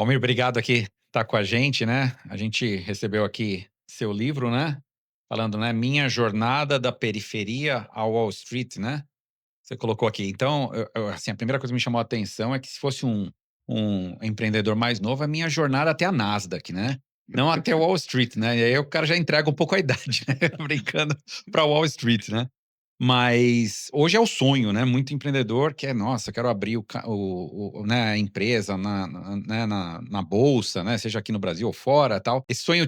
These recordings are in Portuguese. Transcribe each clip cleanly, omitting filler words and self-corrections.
Almir, obrigado aqui estar com a gente, né? A gente recebeu aqui seu livro, né? Falando, né? Minha jornada da periferia ao Wall Street, né? Você colocou aqui. Então, assim, a primeira coisa que me chamou a atenção é que se fosse um empreendedor mais novo, é a minha jornada até a Nasdaq, né? Não até Wall Street, né? E aí o cara já entrega um pouco a idade, né? Brincando para Wall Street, né? Mas hoje é o sonho, né? Muito empreendedor que é, nossa, quero abrir né, a empresa né, na bolsa, né? Seja aqui no Brasil ou fora, tal. Esse sonho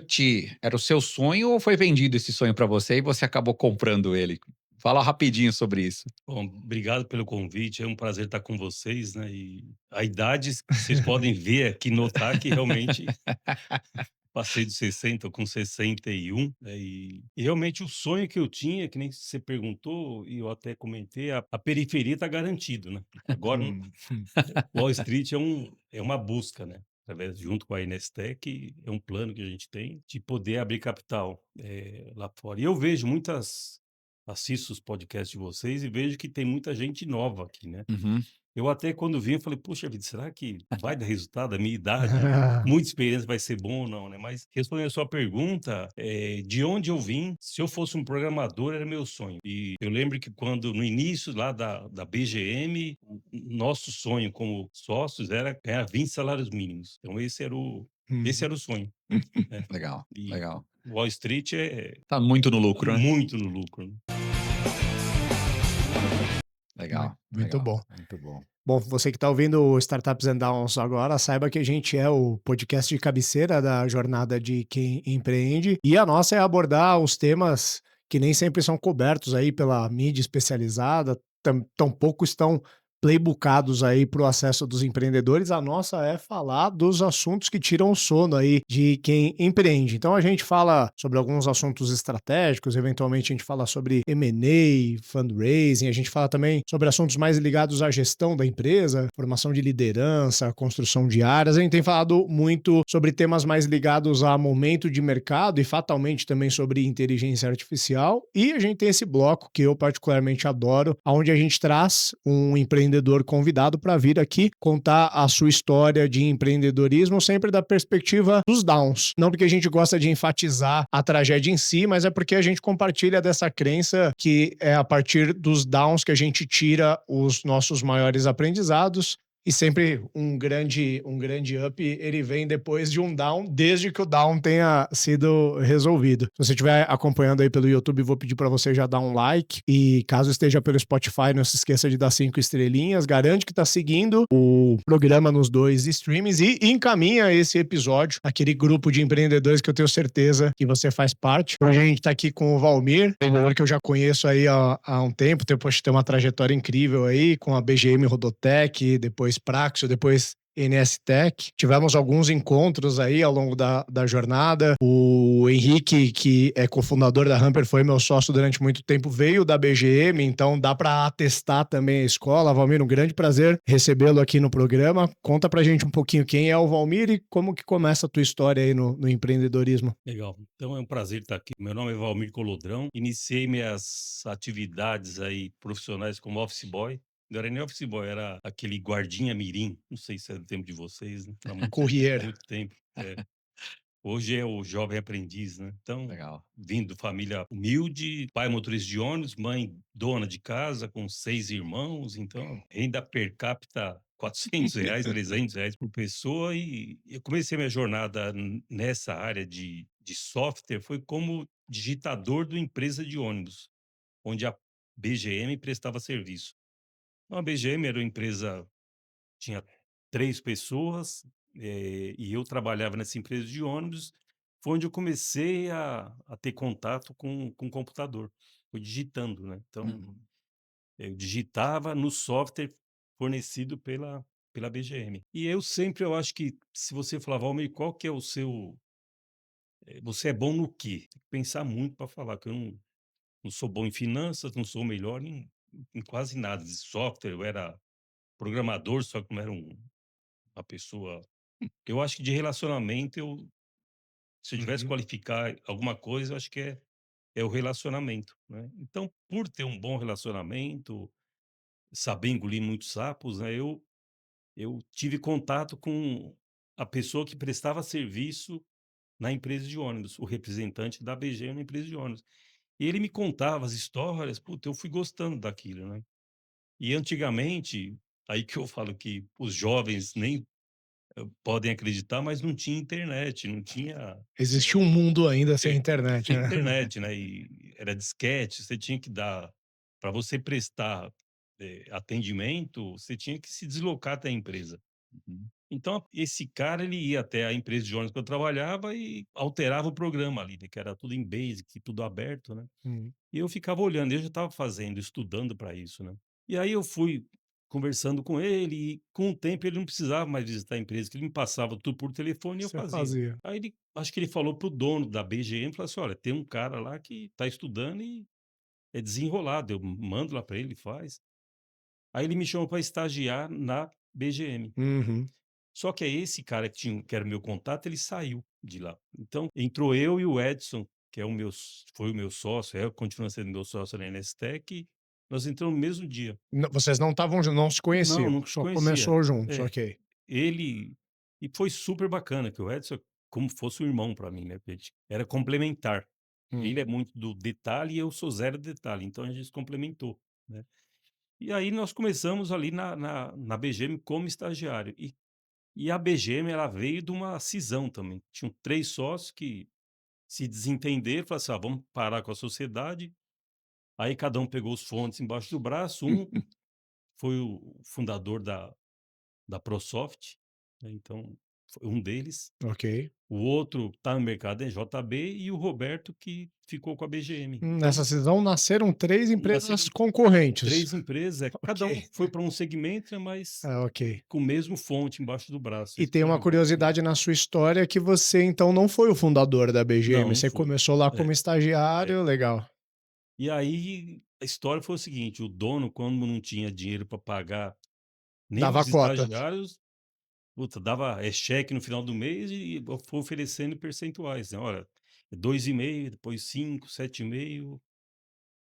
era o seu sonho ou foi vendido esse sonho para você e você acabou comprando ele? Fala rapidinho sobre isso. Bom, obrigado pelo convite, é um prazer estar com vocês, né, e a idade vocês podem ver aqui, notar que realmente passei dos 60, tô com 61, né, e realmente o sonho que eu tinha, que nem você perguntou e eu até comentei, a periferia está garantido, né. Agora Hum. Wall Street é uma busca, né, através junto com a Inestec, é um plano que a gente tem de poder abrir capital, lá fora. E eu vejo muitas assisto os podcasts de vocês e vejo que tem muita gente nova aqui, né. Uhum. Eu até quando vim eu falei: "Puxa vida, será que vai dar resultado? A minha idade, muita experiência, vai ser bom ou não, né?" Mas respondendo a sua pergunta, de onde eu vim, se eu fosse um programador, era meu sonho. E eu lembro que quando no início lá da BGM, o nosso sonho como sócios era ganhar 20 salários mínimos. Então esse Hum. era o sonho, né. Legal, E legal. Wall Street é Tá muito no lucro, né? muito no lucro, né. Legal, Muito legal. bom. Muito bom. Bom, você que está ouvindo o Startups and Downs agora, saiba que a gente é o podcast de cabeceira da jornada de quem empreende e a nossa é abordar os temas que nem sempre são cobertos aí pela mídia especializada, tampouco estão playbookados aí para o acesso dos empreendedores. A nossa é falar dos assuntos que tiram o sono aí de quem empreende. Então a gente fala sobre alguns assuntos estratégicos, eventualmente a gente fala sobre M&A, fundraising, a gente fala também sobre assuntos mais ligados à gestão da empresa, formação de liderança, construção de áreas. A gente tem falado muito sobre temas mais ligados a momento de mercado e fatalmente também sobre inteligência artificial. E a gente tem esse bloco que eu particularmente adoro, onde a gente traz um empreendedor convidado para vir aqui contar a sua história de empreendedorismo sempre da perspectiva dos downs. Não porque a gente gosta de enfatizar a tragédia em si, mas é porque a gente compartilha dessa crença que é a partir dos downs que a gente tira os nossos maiores aprendizados. E sempre um grande up, ele vem depois de um down, desde que o down tenha sido resolvido. Se você estiver acompanhando aí pelo YouTube, vou pedir para você já dar um like. E caso esteja pelo Spotify, não se esqueça de dar 5 estrelinhas. Garante que está seguindo o programa nos dois streams e encaminha esse episódio, aquele grupo de empreendedores que eu tenho certeza que você faz parte. Hoje a gente está aqui com o Valmir, empreendedor que eu já conheço aí há um tempo, depois de ter uma trajetória incrível aí com a BGM Rodotech, depois Praxio, depois NSTech. Tivemos alguns encontros aí ao longo da jornada. O Henrique, que é cofundador da Hamper, foi meu sócio durante muito tempo, veio da BGM, então dá para atestar também a escola. Valmir, um grande prazer recebê-lo aqui no programa. Conta pra gente um pouquinho quem é o Valmir e como que começa a tua história aí no empreendedorismo. Legal. Então é um prazer estar aqui. Meu nome é Valmir Colodrão. Iniciei minhas atividades aí profissionais como office boy. Não era nem office boy, era aquele guardinha mirim. Não sei se é do tempo de vocês, né? Há Courier. muito tempo. Hoje é o jovem aprendiz, né? Então, Legal. vindo família humilde, pai motorista de ônibus, mãe dona de casa com 6 irmãos. Então, renda per capita R$ 400, R$ 300 por pessoa. E eu comecei minha jornada nessa área de software, foi como digitador do empresa de ônibus, onde a BGM prestava serviço. Então, a BGM era uma empresa, tinha 3 pessoas, e eu trabalhava nessa empresa de ônibus. Foi onde eu comecei a ter contato com computador, foi digitando, né. Então, Uhum. eu digitava no software fornecido pela BGM. E eu acho que se você falar: "Valmir, qual que é o seu você é bom no quê?", tem que pensar muito para falar, que eu não sou bom em finanças, não sou o melhor em quase nada de software. Eu era programador, só que não era uma pessoa. Eu acho que de relacionamento se eu tivesse que Uhum. qualificar alguma coisa, eu acho que é o relacionamento, né. Então, por ter um bom relacionamento, saber engolir muitos sapos, né, eu tive contato a pessoa que prestava serviço na empresa de ônibus, o representante da BG na empresa de ônibus. E ele me contava as histórias, puta, eu fui gostando daquilo, né. E antigamente, aí que eu falo que os jovens nem podem acreditar, mas não tinha internet, não tinha Existia um mundo ainda sem é, internet, sem né? internet, né, e era disquete, você tinha que dar para você prestar, atendimento, você tinha que se deslocar até a empresa. Uhum. Então, esse cara, ele ia até a empresa de ônibus que eu trabalhava e alterava o programa ali, né, que era tudo em Basic, tudo aberto, né. Hum. E eu ficava olhando, eu já estava fazendo, estudando para isso, né. E aí eu fui conversando com ele e com o tempo ele não precisava mais visitar a empresa, que ele me passava tudo por telefone e eu Você fazia. fazia. Aí ele acho que ele falou pro dono da BGM, falou assim: "Olha, tem um cara lá que está estudando e é desenrolado, eu mando lá para ele, ele faz". Aí ele me chamou para estagiar na BGM. Uhum. Só que aí esse cara que era o meu contato, ele saiu de lá. Então, entrou eu e o Edson, que é o meu s foi o meu sócio, continua sendo meu sócio na Nestec, nós entramos no mesmo dia. Vocês não estavam não se Não, conheciam, não só conhecia. começou juntos, É, ok. ele e foi super bacana, que o Edson é como fosse um irmão para mim, né, porque a gente era complementar. Hum. Ele é muito do detalhe e eu sou zero detalhe, então a gente se complementou, né. E aí nós começamos ali na BGM como estagiário. E a BGM ela veio de uma cisão também. Tinham 3 sócios que se desentenderam, falaram assim: "Ah, vamos parar com a sociedade". Aí cada um pegou os fontes embaixo do braço, um foi o fundador da ProSoft, né, então foi um deles. Ok. O outro está no mercado é JB e o Roberto que ficou com a BGM. Então Nessa cisão nasceram 3 empresas nasceram concorrentes. 3 empresas, cada um Ok. foi para um segmento, né, mas Ah, ok. com o mesmo fonte embaixo do braço, E isso tem foi um uma negócio curiosidade na sua história que você então não foi o fundador da não, BGM, não você foi. começou lá É, como é. estagiário, legal. E aí, a história foi o seguinte, o dono quando não tinha dinheiro para pagar nem Dava os cotas. estagiários, puta, dava, cheque no final do mês e foi oferecendo percentuais, né, olha, 2,5, depois 5, 7,5,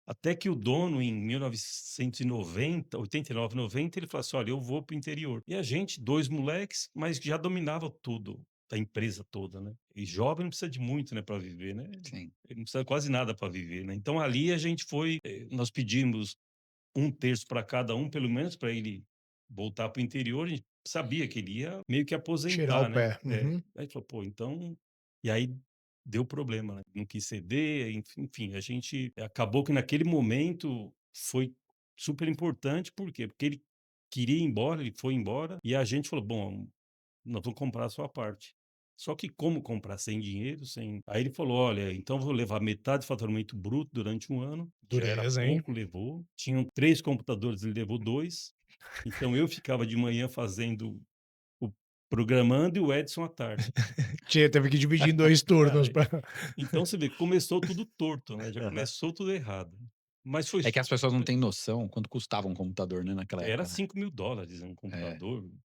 até que o dono em 1990, 89, 90, ele falou assim: "Olha, eu vou para o interior". E a gente, 2 moleques, mas já dominava tudo, a empresa toda, né. E jovem não precisa de muito, né, para viver, né, Sim. ele não precisa quase nada para viver, né. Então ali a gente foi, nós pedimos um terço para cada um, pelo menos para ele voltar para o interior, a gente sabia que ele ia meio que Tirar o aposentar, né. pé. É, Uhum. aí falou: "Pô, então", e aí deu problema, né, não quis ceder, enfim, a gente acabou que naquele momento foi super importante, por quê? Porque ele queria ir embora, ele foi embora, e a gente falou: "Bom, nós vamos comprar a sua parte". Só que como comprar sem dinheiro, sem aí ele falou: "Olha, então vou levar metade do faturamento bruto durante um ano", já era Dureza, hein? pouco, levou. Tinham 3 computadores, ele levou 2. Então eu ficava de manhã fazendo o programando e o Edson à tarde. Teve que dividir em 2 turnos Cara, pra então você vê, começou tudo torto, né, já Aham. começou tudo errado. Mas foi É que as pessoas não super, têm noção quanto custava um computador, né, naquela era época, né. $5.000 um É,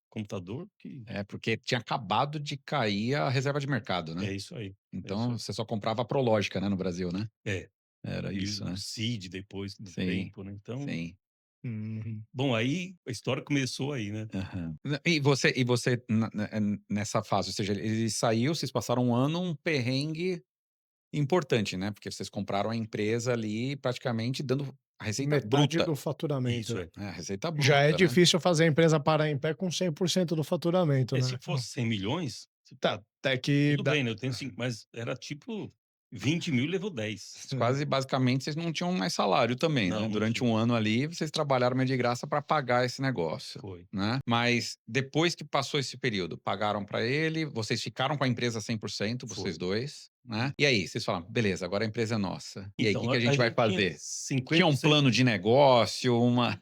computador que porque tinha acabado de cair a reserva de mercado, né. é isso aí, é isso Então aí. você só comprava a Prológica, né, no Brasil, né. É. Era E isso, o né. Cid depois do Sim, tempo, né, então, sim. Uhum. bom, aí a história começou aí, né. Aham. E você nessa fase, ou seja, ele saiu, vocês passaram um ano, um perrengue importante, né, porque vocês compraram a empresa ali praticamente dando a receita Metade bruta, do faturamento. Isso, é. né, a receita Já é bruta, né. difícil fazer a empresa parar em pé com 100% do faturamento, Se né. fosse 100 milhões, você Tá, tá até que tudo dá bem, né, eu tenho 5, mas era tipo 20.000 levou 10. Quase basicamente vocês não tinham mais salário também, né, Não, não durante tinha. um ano ali vocês trabalharam meio de graça para pagar esse negócio, Foi. né. Mas depois que passou esse período, pagaram para ele, vocês ficaram com a empresa 100%, vocês Foi. 2, né. E aí, vocês falaram: "Beleza, agora a empresa é nossa. E aí, o que Então, que a a gente vai gente tinha fazer?" Tinha 50, um plano de negócio, uma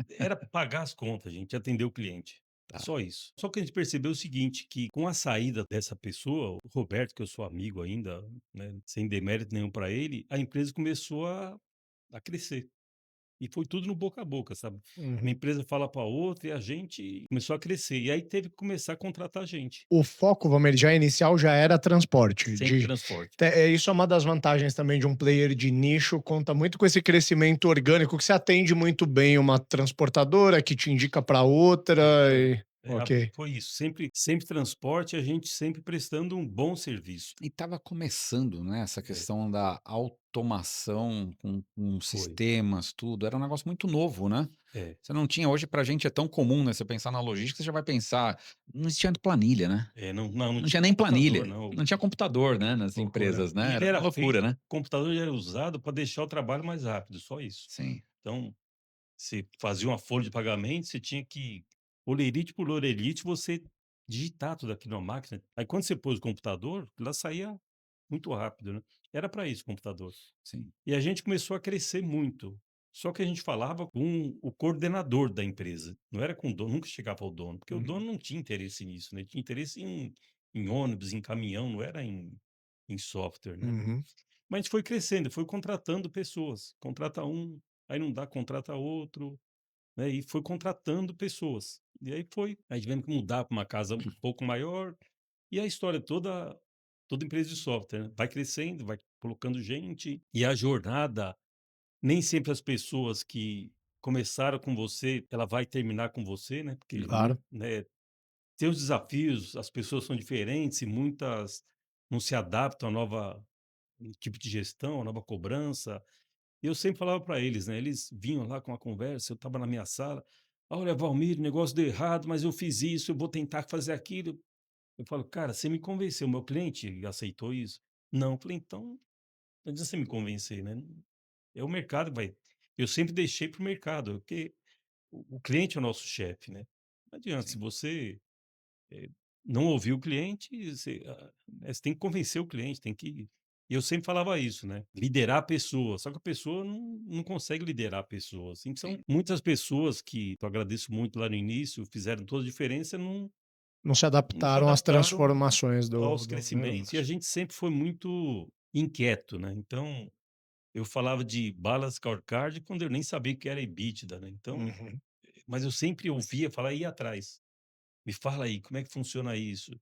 era pagar as contas, gente, atender o cliente. tá. Só isso. Só que a gente percebeu o seguinte, que com a saída dessa pessoa, o Roberto, que eu sou amigo ainda, né, sem demérito nenhum para ele, a empresa começou a crescer. E foi tudo no boca a boca, sabe. Uma Uhum. empresa fala para outra e a gente começou a crescer. E aí teve que começar a contratar gente. O foco, vamos dizer, já inicial já era transporte, Sempre de transporte. isso é uma das vantagens também de um player de nicho, conta muito com esse crescimento orgânico, que você atende muito bem uma transportadora, que te indica para outra É isso aí. e Ok. foi isso, sempre transporte, a gente sempre prestando um bom serviço. E estava começando, né, essa É, questão da automação com foi. sistemas, tudo, era um negócio muito novo, né. É, Você não tinha hoje pra gente é tão comum, né, você pensar na logística, você já vai pensar não existia planilha, né. não Não tinha tinha nem computador planilha, não, não tinha computador, né, nas loucura. empresas, E né, ele era uma era loucura, feito né. o computador ele era usado para deixar o trabalho mais rápido, só isso. Sim, Então, você fazia uma folha de pagamento, você tinha que, olerite por olerite, você digitar tudo aquilo na máquina. Aí quando você pôs o computador, ela saía muito rápido, né. Era para isso o computador. sim. E a gente começou a crescer muito. Só que a gente falava com o coordenador da empresa, não era com o dono, nunca chegava ao dono, porque o Uhum. dono não tinha interesse nisso, né, ele tinha interesse em ônibus, em caminhão, não era em software, né. Uhum. Mas a gente foi crescendo, foi contratando pessoas, contrata um, aí não dá, contrata outro, né, e foi contratando pessoas. E aí tivemos que mudar para uma casa um pouco maior, e a história toda empresa de software, né, vai crescendo, vai colocando gente, e a jornada nem sempre as pessoas que começaram com você, ela vai terminar com você, né, porque Claro. né, tem os desafios, as pessoas são diferentes e muitas não se adaptam à nova tipo de gestão, à nova cobrança. E eu sempre falava para eles, né, eles vinham lá com a conversa, eu estava na minha sala: "Olha, Valmir, o negócio deu errado, mas eu fiz isso, eu vou tentar fazer aquilo". Eu falo: "Cara, você me convenceu, meu cliente aceitou isso?". "Não". Eu falei: "Então, não adianta você me convencer, né, é o mercado que vai". Eu sempre deixei para o mercado, porque o cliente é o nosso chefe, né. Não adianta, se Sim. você, eh, não ouvir o cliente, você tem que convencer o cliente, tem que e eu sempre falava isso, né, liderar a pessoa, só que a pessoa não consegue liderar pessoas. Então, Sim. muitas pessoas que eu agradeço muito lá no início, fizeram toda a diferença, Não se não se adaptaram às adaptaram transformações aos do crescimentos. E a negócio. gente sempre foi muito inquieto, né, então eu falava de bala scorecard quando eu nem sabia o que era EBITDA, né, então Uhum. mas eu sempre ouvia falar e ia atrás. "Me fala aí, como é que funciona isso?".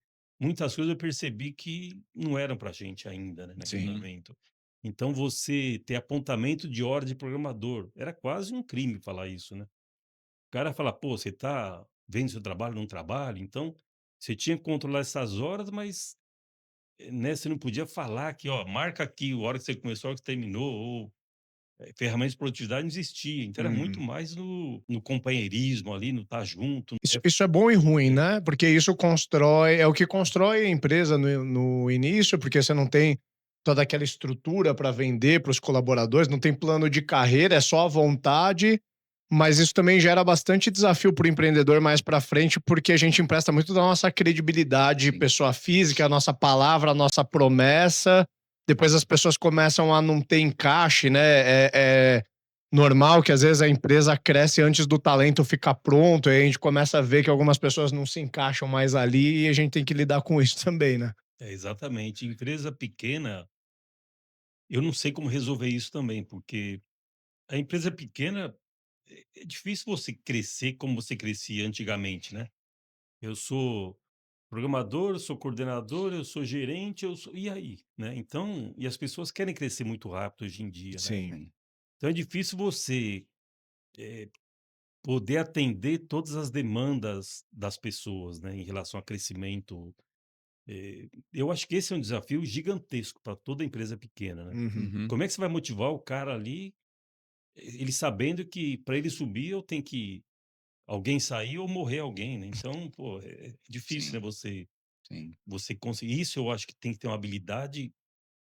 Muitas coisas eu percebi que não eram para gente ainda, né, naquele Sim. momento. Então você ter apontamento de hora de programador, era quase um crime falar isso, né. O cara fala: "Pô, você tá vendo seu trabalho num trabalho", então você tinha que controlar essas horas, mas, né, você não podia falar que: "Ó, marca aqui a hora que você começou, a hora que você terminou", ou ferramentas de produtividade não existia, então era muito Uhum. mais no companheirismo ali, no estar junto, Isso né. isso é bom e ruim, É, né, porque isso constrói é o que constrói a empresa no início, porque você não tem toda aquela estrutura para vender para os colaboradores, não tem plano de carreira, é só a vontade, mas isso também gera bastante desafio para o empreendedor mais para frente, porque a gente empresta muito da nossa credibilidade, Sim. pessoa física, a nossa palavra, a nossa promessa, depois as pessoas começam a não ter encaixe, né, é normal que às vezes a empresa cresce antes do talento ficar pronto, e aí a gente começa a ver que algumas pessoas não se encaixam mais ali e a gente tem que lidar com isso também, né. exatamente. Empresa pequena, eu não sei como resolver isso também, porque a empresa pequena, é difícil você crescer como você crescia antigamente, né. Eu sou programador, eu sou coordenador, eu sou gerente, eu sou e aí, né. Então e as pessoas querem crescer muito rápido hoje em dia, né. Sim. Sim. Então é difícil você, eh, poder atender todas as demandas das pessoas, né, em relação a crescimento. Eu acho que esse é um desafio gigantesco para toda empresa pequena, né. Uhum. Uhum. Como é que você vai motivar o cara ali, ele sabendo que para ele subir eu tenho que alguém sair ou morrer alguém, né. Então, pô, é difícil, né, Sim, sim. você conseguir isso. Eu acho que tem que ter uma habilidade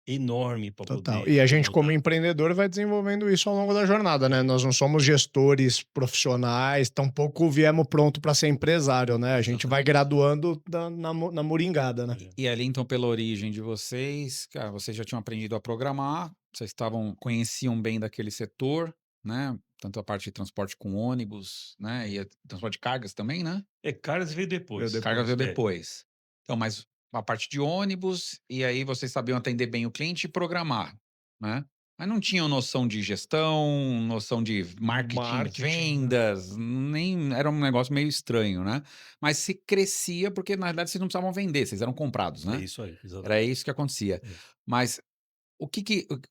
enorme para Total. poder E a gente, como montar. empreendedor, vai desenvolvendo isso ao longo da jornada, né? Nós não somos gestores profissionais, tampouco viemos pronto para ser empresário, né? A gente vai Exatamente. graduando na moringada, né? É. E ali então pela origem de vocês, cara, vocês já tinham aprendido a programar, vocês conheciam bem daquele setor, né, tanto a parte de transporte com ônibus, né, e a transporte de cargas também, né? Cargas veio Veio depois. Carga depois. veio depois. Então, mas a parte de ônibus, e aí vocês sabiam atender bem o cliente e programar, né. Mas não tinham noção de gestão, noção de marketing, Marketing, né? vendas, nem era um negócio meio estranho, né. Mas se crescia, porque na realidade vocês não precisavam vender, vocês eram comprados, É né. isso aí, Era exatamente. isso que acontecia. É. Mas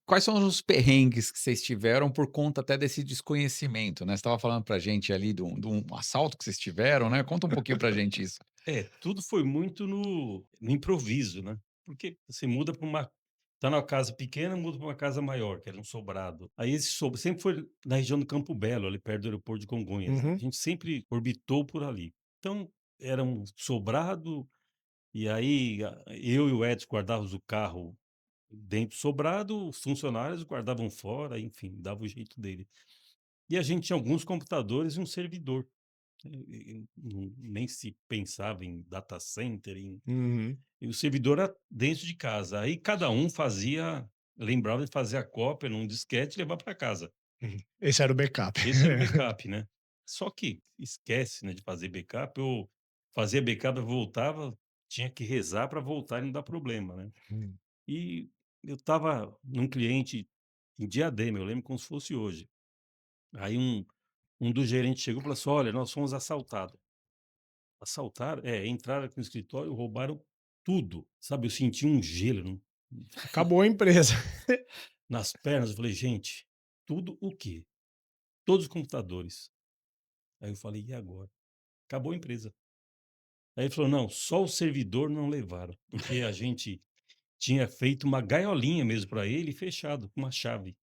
quais são os perrengues que vocês tiveram por conta até desse desconhecimento, né? Você estava falando pra gente ali de um assalto que vocês tiveram, né? Conta um pouquinho pra gente isso. É, tudo foi muito no improviso, né, porque você muda para uma tá numa casa pequena, muda para uma casa maior, que era um sobrado. Aí esse sempre foi na região do Campo Belo, ali perto do aeroporto de Congonhas. A Uhum. gente sempre orbitou por ali. Então, era um sobrado, e aí eu e o Edson guardávamos o carro dentro do sobrado, os funcionários guardavam fora, enfim, dava o jeito dele. E a gente tinha alguns computadores e um servidor. Nem se pensava em data center, Uhum. e o servidor era dentro de casa. Aí cada um lembrava de fazer a cópia num disquete e levar para casa. Uhum. Esse era o backup. Esse era o backup, né. Só que esquece, né, de fazer backup, ou fazia backup e voltava, tinha que rezar para voltar e não dar problema, né. Hum. E eu estava num cliente em Diadema, eu lembro como se fosse hoje. Aí um dos gerentes chegou e falou assim: "Olha, nós fomos assaltados". Assaltaram? É, entraram aqui no escritório, roubaram tudo, sabe, eu senti um gelo Acabou a empresa. nas pernas, eu falei: "Gente, tudo o quê?". Todos os computadores. Aí eu falei: "E agora?". Acabou a empresa. Aí ele falou: "Não, só o servidor não levaram, porque a gente tinha feito uma gaiolinha mesmo para ele e fechado com uma chave.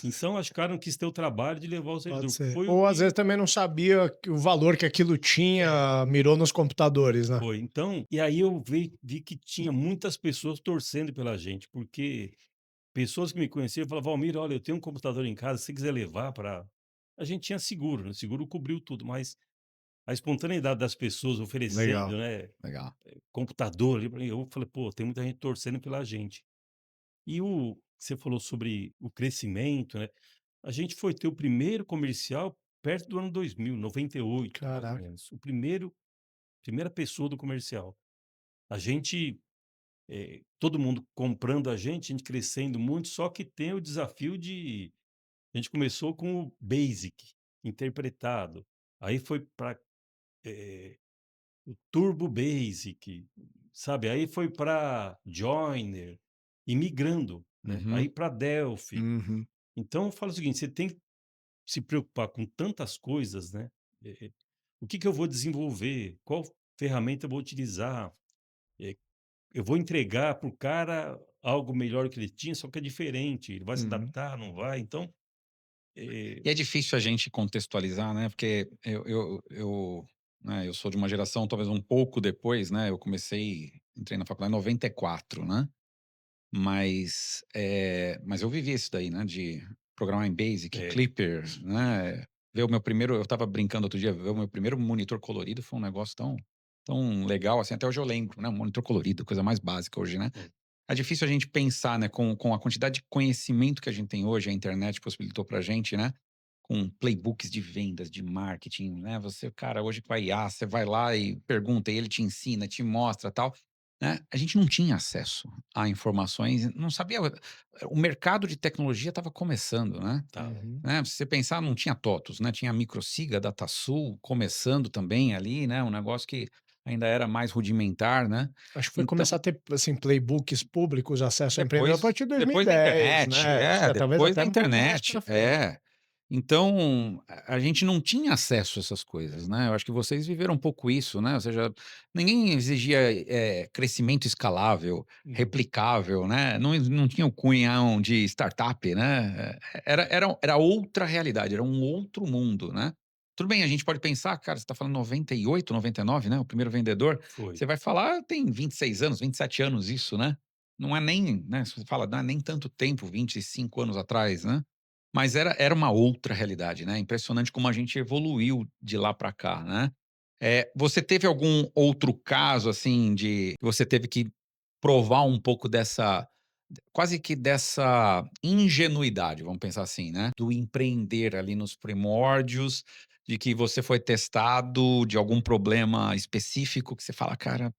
Então acho que o cara não quis ter o trabalho de levar o Pode servidor". ser. Foi o Ou às vezes que também não sabia o valor que aquilo é, tinha, mirou nos computadores, né? foi. Então, e aí eu vi que tinha muitas pessoas torcendo pela gente, porque pessoas que me conheciam falavam: "Valmir, olha, eu tenho um computador em casa, se você quiser levar para". A gente tinha seguro, né, o seguro cobriu tudo, mas a espontaneidade das pessoas Legal. oferecendo, né, Legal. computador ali pra mim, eu falei: "Pô, tem muita gente torcendo pela gente". E você falou sobre o crescimento, né, a gente foi ter o primeiro comercial perto do ano 2000, 98, mais ou Caraca. menos, primeira pessoa do comercial. A gente, todo mundo comprando a gente crescendo muito, só que tem o desafio de a gente começou com o Basic, interpretado, aí foi para o Turbo Basic, sabe, aí foi para Joiner, e migrando, né, aí Uhum. para Delphi. Uhum. Então eu falo o seguinte, você tem que se preocupar com tantas coisas, né, o que que eu vou desenvolver, qual ferramenta eu vou utilizar, eh, eu vou entregar para o cara algo melhor que ele tinha, só que é diferente, ele vai se Uhum. adaptar, não vai? Então, eh E é difícil a gente contextualizar, né, porque eu sou de uma geração talvez um pouco depois, né, eu entrei na faculdade em 94, né, mas eu vivi isso daí, né, de programar em Basic, é, Clipper, né, ver o meu primeiro eu estava brincando outro dia, ver o meu primeiro monitor colorido foi um negócio tão legal, assim, até hoje eu lembro, né, um monitor colorido, coisa mais básica hoje, né. é, É difícil a gente pensar, né, com a quantidade de conhecimento que a gente tem hoje, a internet possibilitou pra gente, né, com playbooks de vendas, de marketing, né, cara, hoje com a IA, você vai lá e pergunta e ele te ensina, te mostra, tal, né. A gente não tinha acesso a informações, não sabia o mercado de tecnologia estava começando, tava. Uhum. se você pensar, não tinha TOTUS, né, tinha a Microsiga, DataSul começando também ali, né, um negócio que ainda era mais rudimentar, né. Acho que foi começar Então a ter, assim, playbooks públicos, acesso a empreendedor a depois partir de depois da 2010, internet, né? Acho que talvez depois até da um pouco mais internet, pra frente. Então, a gente não tinha acesso a essas coisas, né, eu acho que vocês viveram um pouco isso, né, ou seja, ninguém exigia, crescimento escalável, Uhum. replicável, né, não tinha o cunhão de startup, né, era outra realidade, era um outro mundo, né. Tudo bem, a gente pode pensar, cara, você está falando 98, 99, né, o primeiro vendedor, Foi. você vai falar tem 26 anos, 27 anos isso, né. Não é nem, né, você fala, não é nem tanto tempo, 25 anos atrás, né. Mas era uma outra realidade, né, impressionante como a gente evoluiu de lá para cá, né. Você teve algum outro caso, assim, de que você teve que provar um pouco dessa quase que dessa ingenuidade, vamos pensar assim, né, do empreender ali nos primórdios, de que você foi testado de algum problema específico que você fala: "Cara,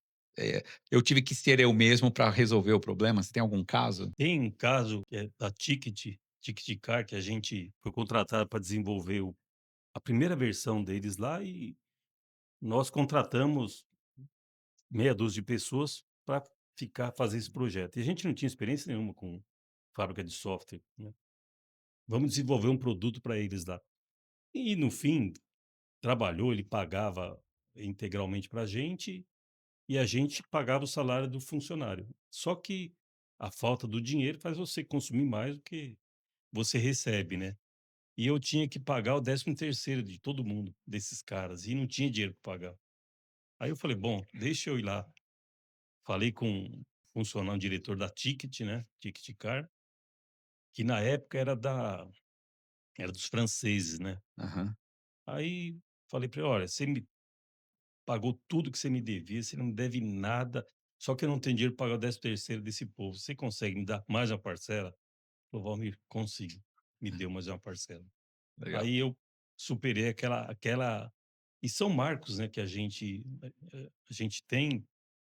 eu tive que ser eu mesmo para resolver o problema", você tem algum caso? Tem um caso que é da Ticketcar, que a gente foi contratado para desenvolver a primeira versão deles lá, e nós contratamos meia dúzia de pessoas para fazer esse projeto. E a gente não tinha experiência nenhuma com fábrica de software, né. Vamos desenvolver um produto para eles lá. E no fim, trabalhou, ele pagava integralmente para a gente pagava o salário do funcionário. Só que a falta do dinheiro faz você consumir mais do que você recebe, né. E eu tinha que pagar o 13º de todo mundo, desses caras, e não tinha dinheiro para pagar. Aí eu falei: "Bom, deixa eu ir lá". Falei com um funcionário, um diretor da Ticket, né, Ticket Car, que na época era dos franceses, né. Aham. Aí falei para ele: "Olha, você me pagou tudo que você me devia, você não me deve nada, só que eu não tenho dinheiro para pagar o 13º desse povo. Você consegue me dar mais uma parcela?" Falou: "Valmir, consigo". Me deu mais uma parcela. Legal. Aí eu superei aquela e são marcos, né, que a gente tem,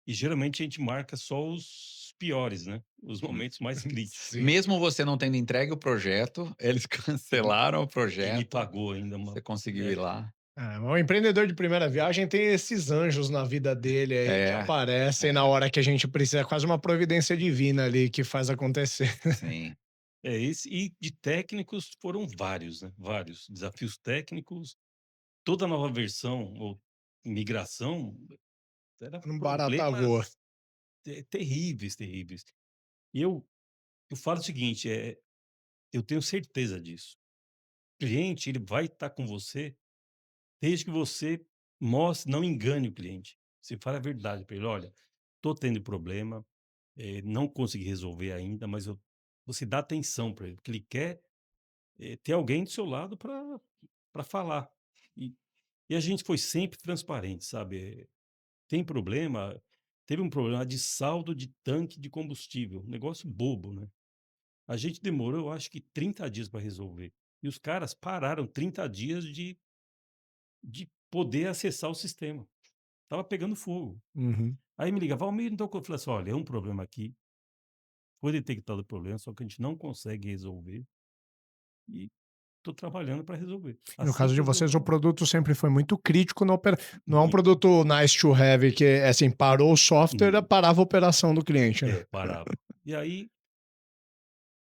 e geralmente a gente marca só os piores, né, os Hum. momentos mais críticos. Sim. Mesmo você não tendo entregue o projeto, eles E me cancelaram o e me projeto, pagou ainda você uma conseguiu ir é, lá. É, o empreendedor de primeira viagem tem esses anjos na vida dele aí que É, aparecem na é, hora que a gente precisa, é quase uma providência divina ali que faz acontecer. sim. esse e de técnicos foram vários, né, vários desafios técnicos. Toda nova versão ou migração era Um barata voa. problemas terríveis, terríveis. E eu falo o seguinte, eu tenho certeza disso. O cliente, ele vai estar com você desde que você mostre, não engane o cliente. Você fala a verdade para ele: "Olha, tô tendo problema, não consegui resolver ainda", mas você dá atenção para ele, porque ele quer, ter alguém do seu lado para falar. E a gente foi sempre transparente, sabe. Tem problema, teve um problema de saldo de tanque de combustível, um negócio bobo, né. A gente demorou, eu acho que 30 dias para resolver. E os caras pararam 30 dias de poder acessar o sistema. Tava pegando fogo. Uhum. Aí me liga: "Valmir, não tô co", eu falei assim: "Olha, é um problema aqui, foi detectado o problema, só que a gente não consegue resolver e tô trabalhando para resolver". E no Assim caso que de vocês, o resolveu, produto sempre foi muito crítico na opera não é um muito. produto nice to have que é assim, parou o software, Não, parava a operação do cliente, né. parava. E aí,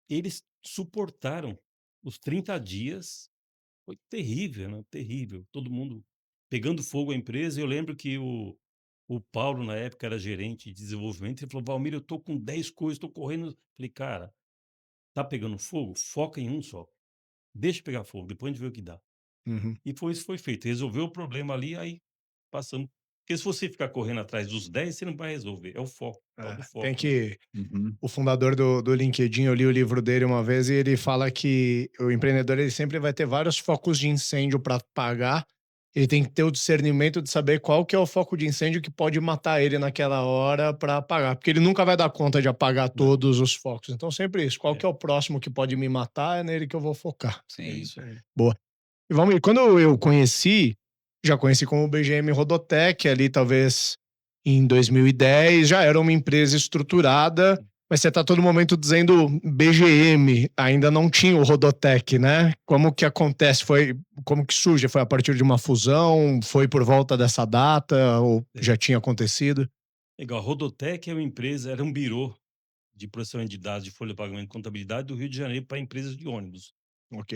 eles suportaram os 30 dias. Foi terrível, né, terrível. Todo mundo pegando fogo a empresa. Eu lembro que o Paulo, na época, era gerente de desenvolvimento, ele falou: "Valmir, eu tô com 10 coisas, tô correndo". Falei: "Cara, tá pegando fogo? Foca em um só. Deixa pegar fogo, depois a gente vê o que dá". Uhum. E foi isso que foi feito. Resolveu o problema ali, aí passamos, porque se você ficar correndo atrás dos 10 você não vai resolver. É o foco, tal É, do tem foco, né. que Uhum. o fundador do LinkedIn, eu li o livro dele uma vez e ele fala que o empreendedor ele sempre vai ter vários focos de incêndio para apagar. Ele tem que ter o discernimento de saber qual que é o foco de incêndio que pode matar ele naquela hora para apagar, porque ele nunca vai dar conta de apagar Não, todos os focos. Então sempre isso, qual que é, é o próximo que pode me matar, é nele que eu vou focar. é Sim. isso aí. Boa. E Valmir, quando eu conheci, já conheci como BGM Rodotec, ali talvez em 2010, já era uma empresa estruturada, mas você está todo momento dizendo BGM, ainda não tinha o Rodotec, né? Como que acontece? Como que surge? Foi a partir de uma fusão? Foi por volta dessa data? Ou É. já tinha acontecido? Igual a Rodotec é uma empresa, era um birô de processamento de dados de folha de pagamento e contabilidade do Rio de Janeiro para empresas de ônibus. Ok.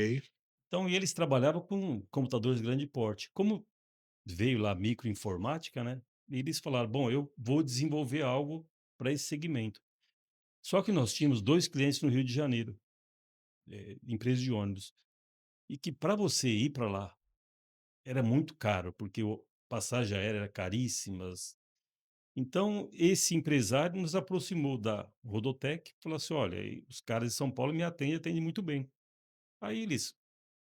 Então, e eles trabalhavam com computadores de grande porte. Como veio lá a microinformática, né? Eles falaram: bom, eu vou desenvolver algo para esse segmento. Só que nós tínhamos dois clientes no Rio de Janeiro, empresas de ônibus, e que para você ir para lá era muito caro, porque o passagem aérea era caríssimas. Então, esse empresário nos aproximou da Rodotec e falou assim: olha, os caras de São Paulo me atendem muito bem. Aí eles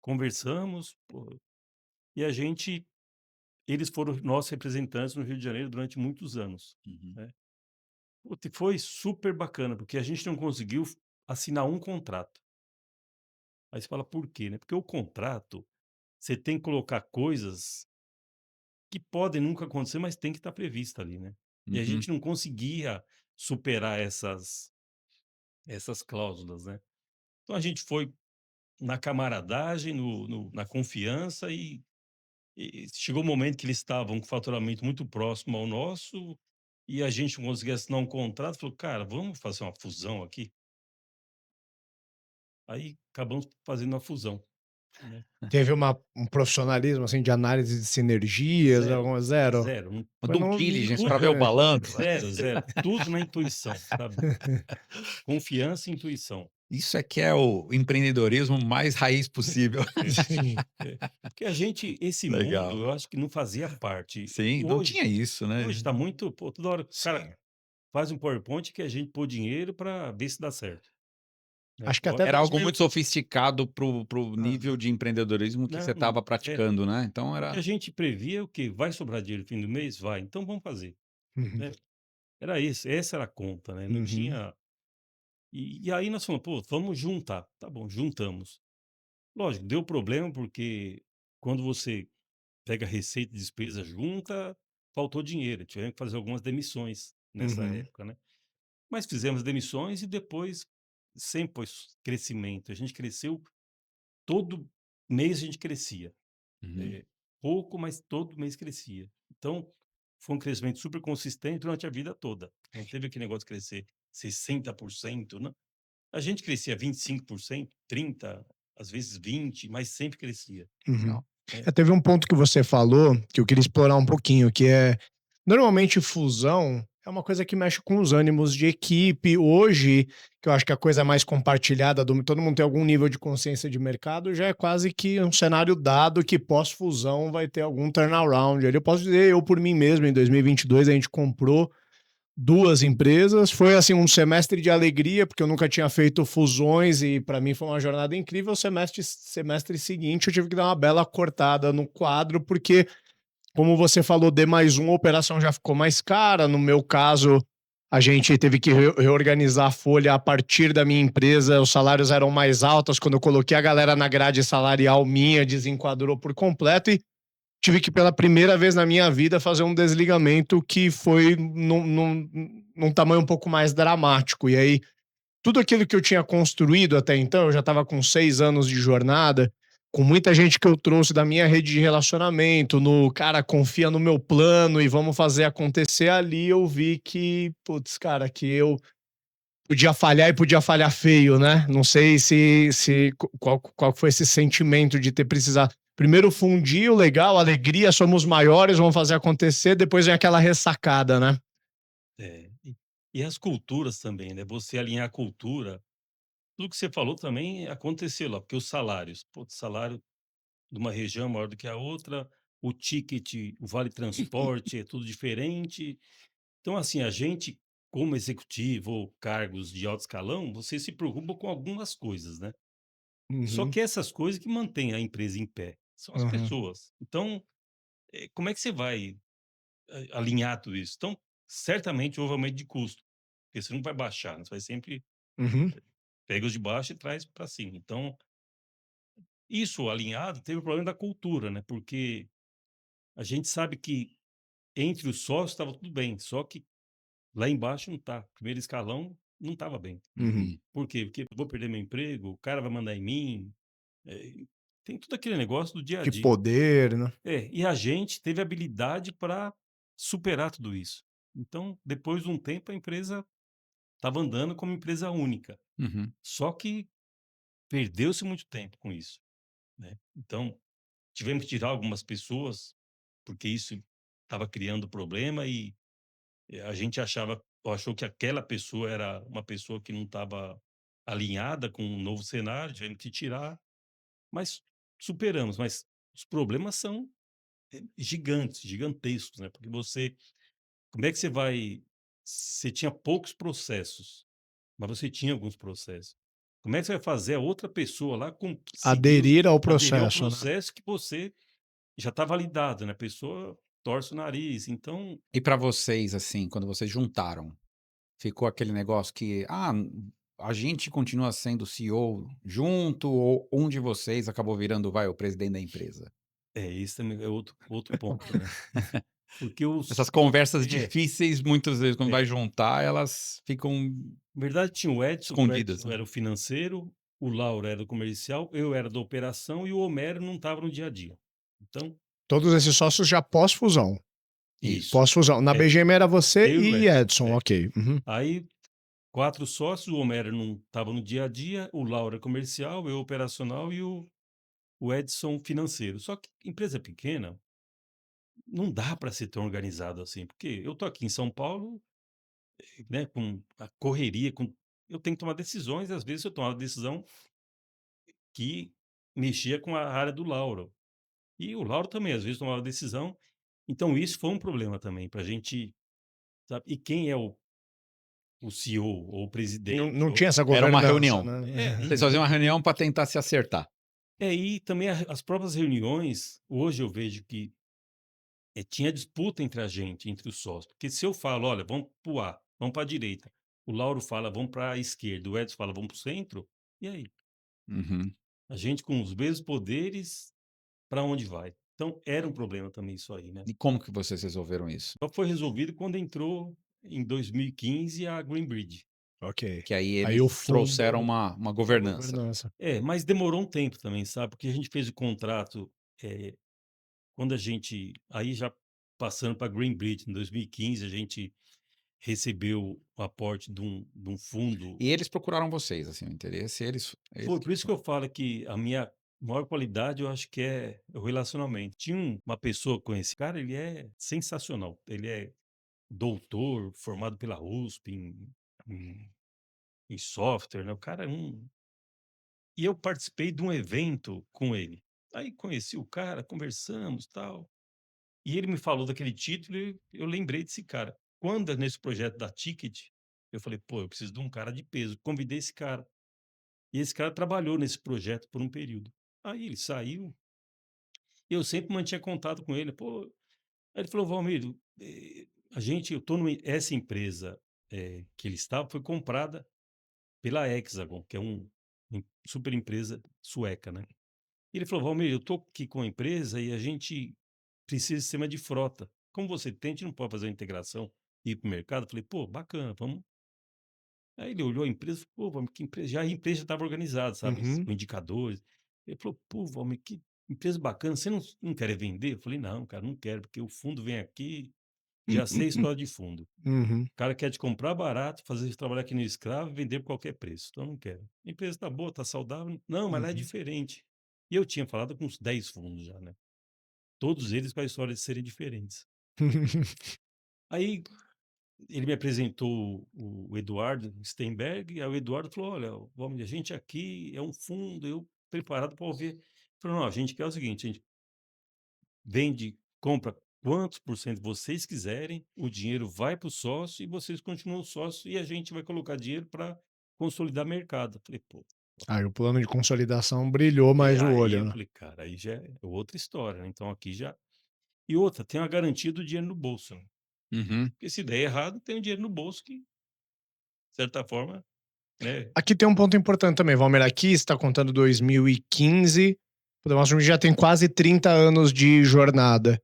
conversamos, pô, e eles foram nossos representantes no Rio de Janeiro durante muitos anos, Uhum. né. Puta, e foi super bacana, porque a gente não conseguiu assinar um contrato. Aí você fala: "Por quê?", né, porque o contrato, você tem que colocar coisas que podem nunca acontecer, mas tem que estar prevista ali, né. E a Uhum. gente não conseguia superar essas cláusulas, né. Então a gente foi na camaradagem, na confiança, e chegou o momento que eles estavam com faturamento muito próximo ao nosso, e a gente não conseguia assinar um contrato, falou: "Cara, vamos fazer uma fusão aqui?". Aí acabamos fazendo a fusão, né. Teve um profissionalismo, assim, de análise de sinergias, Zero, alguma zero? zero, Uma Foi due no diligence para tudo ver o balanço. zero, zero, tudo na intuição, sabe. Confiança e intuição. Isso é que é o empreendedorismo mais raiz possível. É, Sim. é. Porque a gente esse mundo, Legal. eu acho que não fazia parte. Sim, não Hoje tinha isso, hoje né. tá muito pô, toda hora o cara Sim. faz um PowerPoint que a gente pôr dinheiro para ver se dá certo, né. Acho que Ó, até Era a gente algo per muito sofisticado pro ah, nível de empreendedorismo que você não, estava é, praticando, né, então porque a era gente previa o quê? Vai sobrar dinheiro no fim do mês? Vai, então vamos fazer, Uhum, né. Era isso, essa era a conta, né, não uhum, tinha e aí nós falamos: "Pô, vamos juntar". Tá bom, juntamos. Lógico, deu problema, porque quando você pega receita e despesa junta, faltou dinheiro, tivemos que fazer algumas demissões nessa uhum, época, né. Mas fizemos demissões e depois sempre foi crescimento, a gente cresceu todo mês a gente crescia, uhum, eh, pouco, mas todo mês crescia. Então, foi um crescimento super consistente durante a vida toda, não teve aquele negócio de crescer 60%, não. A gente crescia 25%, 30, às vezes 20, mas sempre crescia, uhum. né. Teve um ponto que você falou que eu queria explorar um pouquinho, que é normalmente fusão é uma coisa que mexe com os ânimos de equipe. Hoje, que eu acho que a coisa é mais compartilhada, todo mundo tem algum nível de consciência de mercado, já é quase que um cenário dado que pós-fusão vai ter algum turnaround. Eu posso dizer, eu por mim mesmo, em 2022 a gente comprou duas empresas. Foi assim um semestre de alegria, porque eu nunca tinha feito fusões e para mim foi uma jornada incrível. O semestre seguinte eu tive que dar uma bela cortada no quadro, porque, como você falou, D+1, a operação já ficou mais cara. No meu caso, a gente teve que reorganizar a folha a partir da minha empresa, os salários eram mais altos. Quando eu coloquei a galera na grade salarial minha, desenquadrou por completo e tive que, pela primeira vez na minha vida, fazer um desligamento que foi num tamanho um pouco mais dramático. E aí, tudo aquilo que eu tinha construído até então, eu já estava com 6 anos de jornada, com muita gente que eu trouxe da minha rede de relacionamento, no cara, confia no meu plano e vamos fazer acontecer ali. Eu vi que, putz, cara, que eu podia falhar e podia falhar feio, né? Não sei se qual foi esse sentimento de ter precisado. Primeiro fundir, o legal, alegria, somos maiores, vamos fazer acontecer, depois vem aquela ressacada, né? É, e as culturas também, né, você alinhar a cultura, tudo que você falou também aconteceu lá, porque os salários, pô, salário de uma região é maior do que a outra, o ticket, o vale transporte é tudo diferente. Então, assim, a gente, como executivo ou cargos de alto escalão, você se preocupa com algumas coisas, né. Só Uhum, que essas coisas que mantêm a empresa em pé, são as uhum, pessoas. Então, como é que você vai alinhar tudo isso? Então, certamente houve aumento de custo, porque você não vai baixar, né, você vai sempre uhum, pega os de baixo e traz para cima. Então, isso alinhado teve o problema da cultura, né, porque a gente sabe que entre os sócios estava tudo bem, só que lá embaixo não tá, primeiro escalão não estava bem. uhum. uhum, Por quê? Porque eu vou perder meu emprego, o cara vai mandar em mim, tem todo aquele negócio do dia a De dia. poder, né? É, e a gente teve habilidade para superar tudo isso. Então, depois de um tempo, a empresa estava andando como empresa única. uhum, Só que perdeu-se muito tempo com isso, né. Então, tivemos que tirar algumas pessoas, porque isso estava criando problema e, a gente achou que aquela pessoa era uma pessoa que não estava alinhada com o novo cenário, tivemos que tirar, mas superamos. Mas os problemas são, gigantes, gigantescos, né, porque como é que você tinha poucos processos, mas você tinha alguns processos. Como é que você vai fazer a outra pessoa lá Aderir ao aderir ao processo, né? processo que você já está validado, né, a pessoa torce o nariz, então E para vocês, assim, quando vocês juntaram, ficou aquele negócio que: "Ah, a gente continua sendo CEO junto", ou um de vocês acabou virando, vai, o presidente da empresa? esse também é outro ponto, né. Porque os Essas conversas é, difíceis, muitas vezes, quando é. vai juntar, elas ficam Na verdade tinha o Edson, que o escondidas, Edson né. era o financeiro, o Lauro era o comercial, eu era da operação e o Homero não estava no dia a dia. Então Todos esses sócios já pós-fusão. E isso, pós-fusão. Na é, BGM era você eu e o e Edson, Edson, é. ok. Uhum, Aí 4 sócios, o Homero não estava no dia a dia, o Lauro é comercial, eu operacional e o Edson financeiro. Só que empresa pequena, não dá para ser tão organizado assim, porque eu tô aqui em São Paulo, né, com a correria, eu tenho que tomar decisões, às vezes eu tomo uma decisão que mexia com a área do Lauro. E o Lauro também, às vezes, tomava decisão. Então isso foi um problema também para a gente, sabe, e quem é o CEO ou o Não, presidente não tinha essa Era uma governança, reunião. né? Vocês faziam uma reunião para tentar se acertar. e também as próprias reuniões, hoje eu vejo que tinha disputa entre a gente, entre os sócios, porque se eu falo: "Olha, vamos para o A, vamos para a direita", o Lauro fala: "Vamos para a esquerda", o Edson fala: "Vamos para o centro", e aí? Uhum. A gente com os mesmos poderes, para onde vai? Então era um problema também isso aí, né. E como que vocês resolveram isso? Só foi resolvido quando entrou em 2015 a Greenbridge. Ok. Que aí Aí o eles trouxeram fundo, uma a governança. governança. Mas demorou um tempo também, sabe, porque a gente fez o contrato, eh, quando a gente aí já passando para Greenbridge, em 2015, a gente recebeu o aporte de um fundo. E eles procuraram vocês, assim, o interesse, eles Foi por isso que eu falo que a minha maior qualidade, eu acho que é o relacionamento. Tinha uma pessoa com esse cara, ele é sensacional, ele é doutor, formado pela USP em em software, né, o cara é e eu participei de um evento com ele. Aí conheci o cara, conversamos, tal, e ele me falou daquele título e eu lembrei desse cara. Quando nesse projeto da Ticket, eu falei: "Pô, eu preciso de um cara de peso", convidei esse cara. E esse cara trabalhou nesse projeto por um período. Aí ele saiu, e eu sempre mantinha contato com ele, pô, aí ele falou: "Valmir, eu tô essa empresa, que ele estava foi comprada pela Hexagon, que é super empresa sueca, né". E ele falou: "Valmir, eu tô aqui com a empresa e a gente precisa de sistema de frota. Como você tem, a gente não pode fazer uma integração e ir para o mercado?" Eu falei: "Pô, bacana, vamos". Aí ele olhou a empresa e falou: "Pô, Valmir, que empresa", já a empresa já estava organizada, sabe, Uhum. com indicadores. Ele falou: "Pô, Valmir, que empresa bacana, você não quer vender?" Eu falei: "Não, cara, não quero, porque o fundo vem aqui, já sei a história de fundo. Uhum. O cara quer te comprar barato, fazer você trabalhar aqui no escravo e vender por qualquer preço, então eu não quero. A empresa tá boa, tá saudável". "Não, mas ela é Uhum. diferente". E eu tinha falado com uns 10 fundos já, né, todos eles com a história de serem diferentes. Aí ele me apresentou o Eduardo Steinberg, aí o Eduardo falou: "Olha, vamos, a gente aqui é um fundo", eu preparado para ouvir. Falou: "Não, a gente quer o seguinte, a gente vende, compra quantos por cento vocês quiserem, o dinheiro vai para o sócio e vocês continuam sócio e a gente vai colocar dinheiro para consolidar mercado". Eu falei: "Pô". Aí o plano de consolidação brilhou mais o Aí eu olho, né? falei: "Cara, aí já é outra história, né, então aqui já". E outra, tem a garantia do dinheiro no bolso, né, Uhum. porque se der errado, tem o dinheiro no bolso que, de certa forma, né. Aqui tem um ponto importante também, Valmer, aqui está contando 2015, podemos assumir que já tem quase 30 anos de jornada.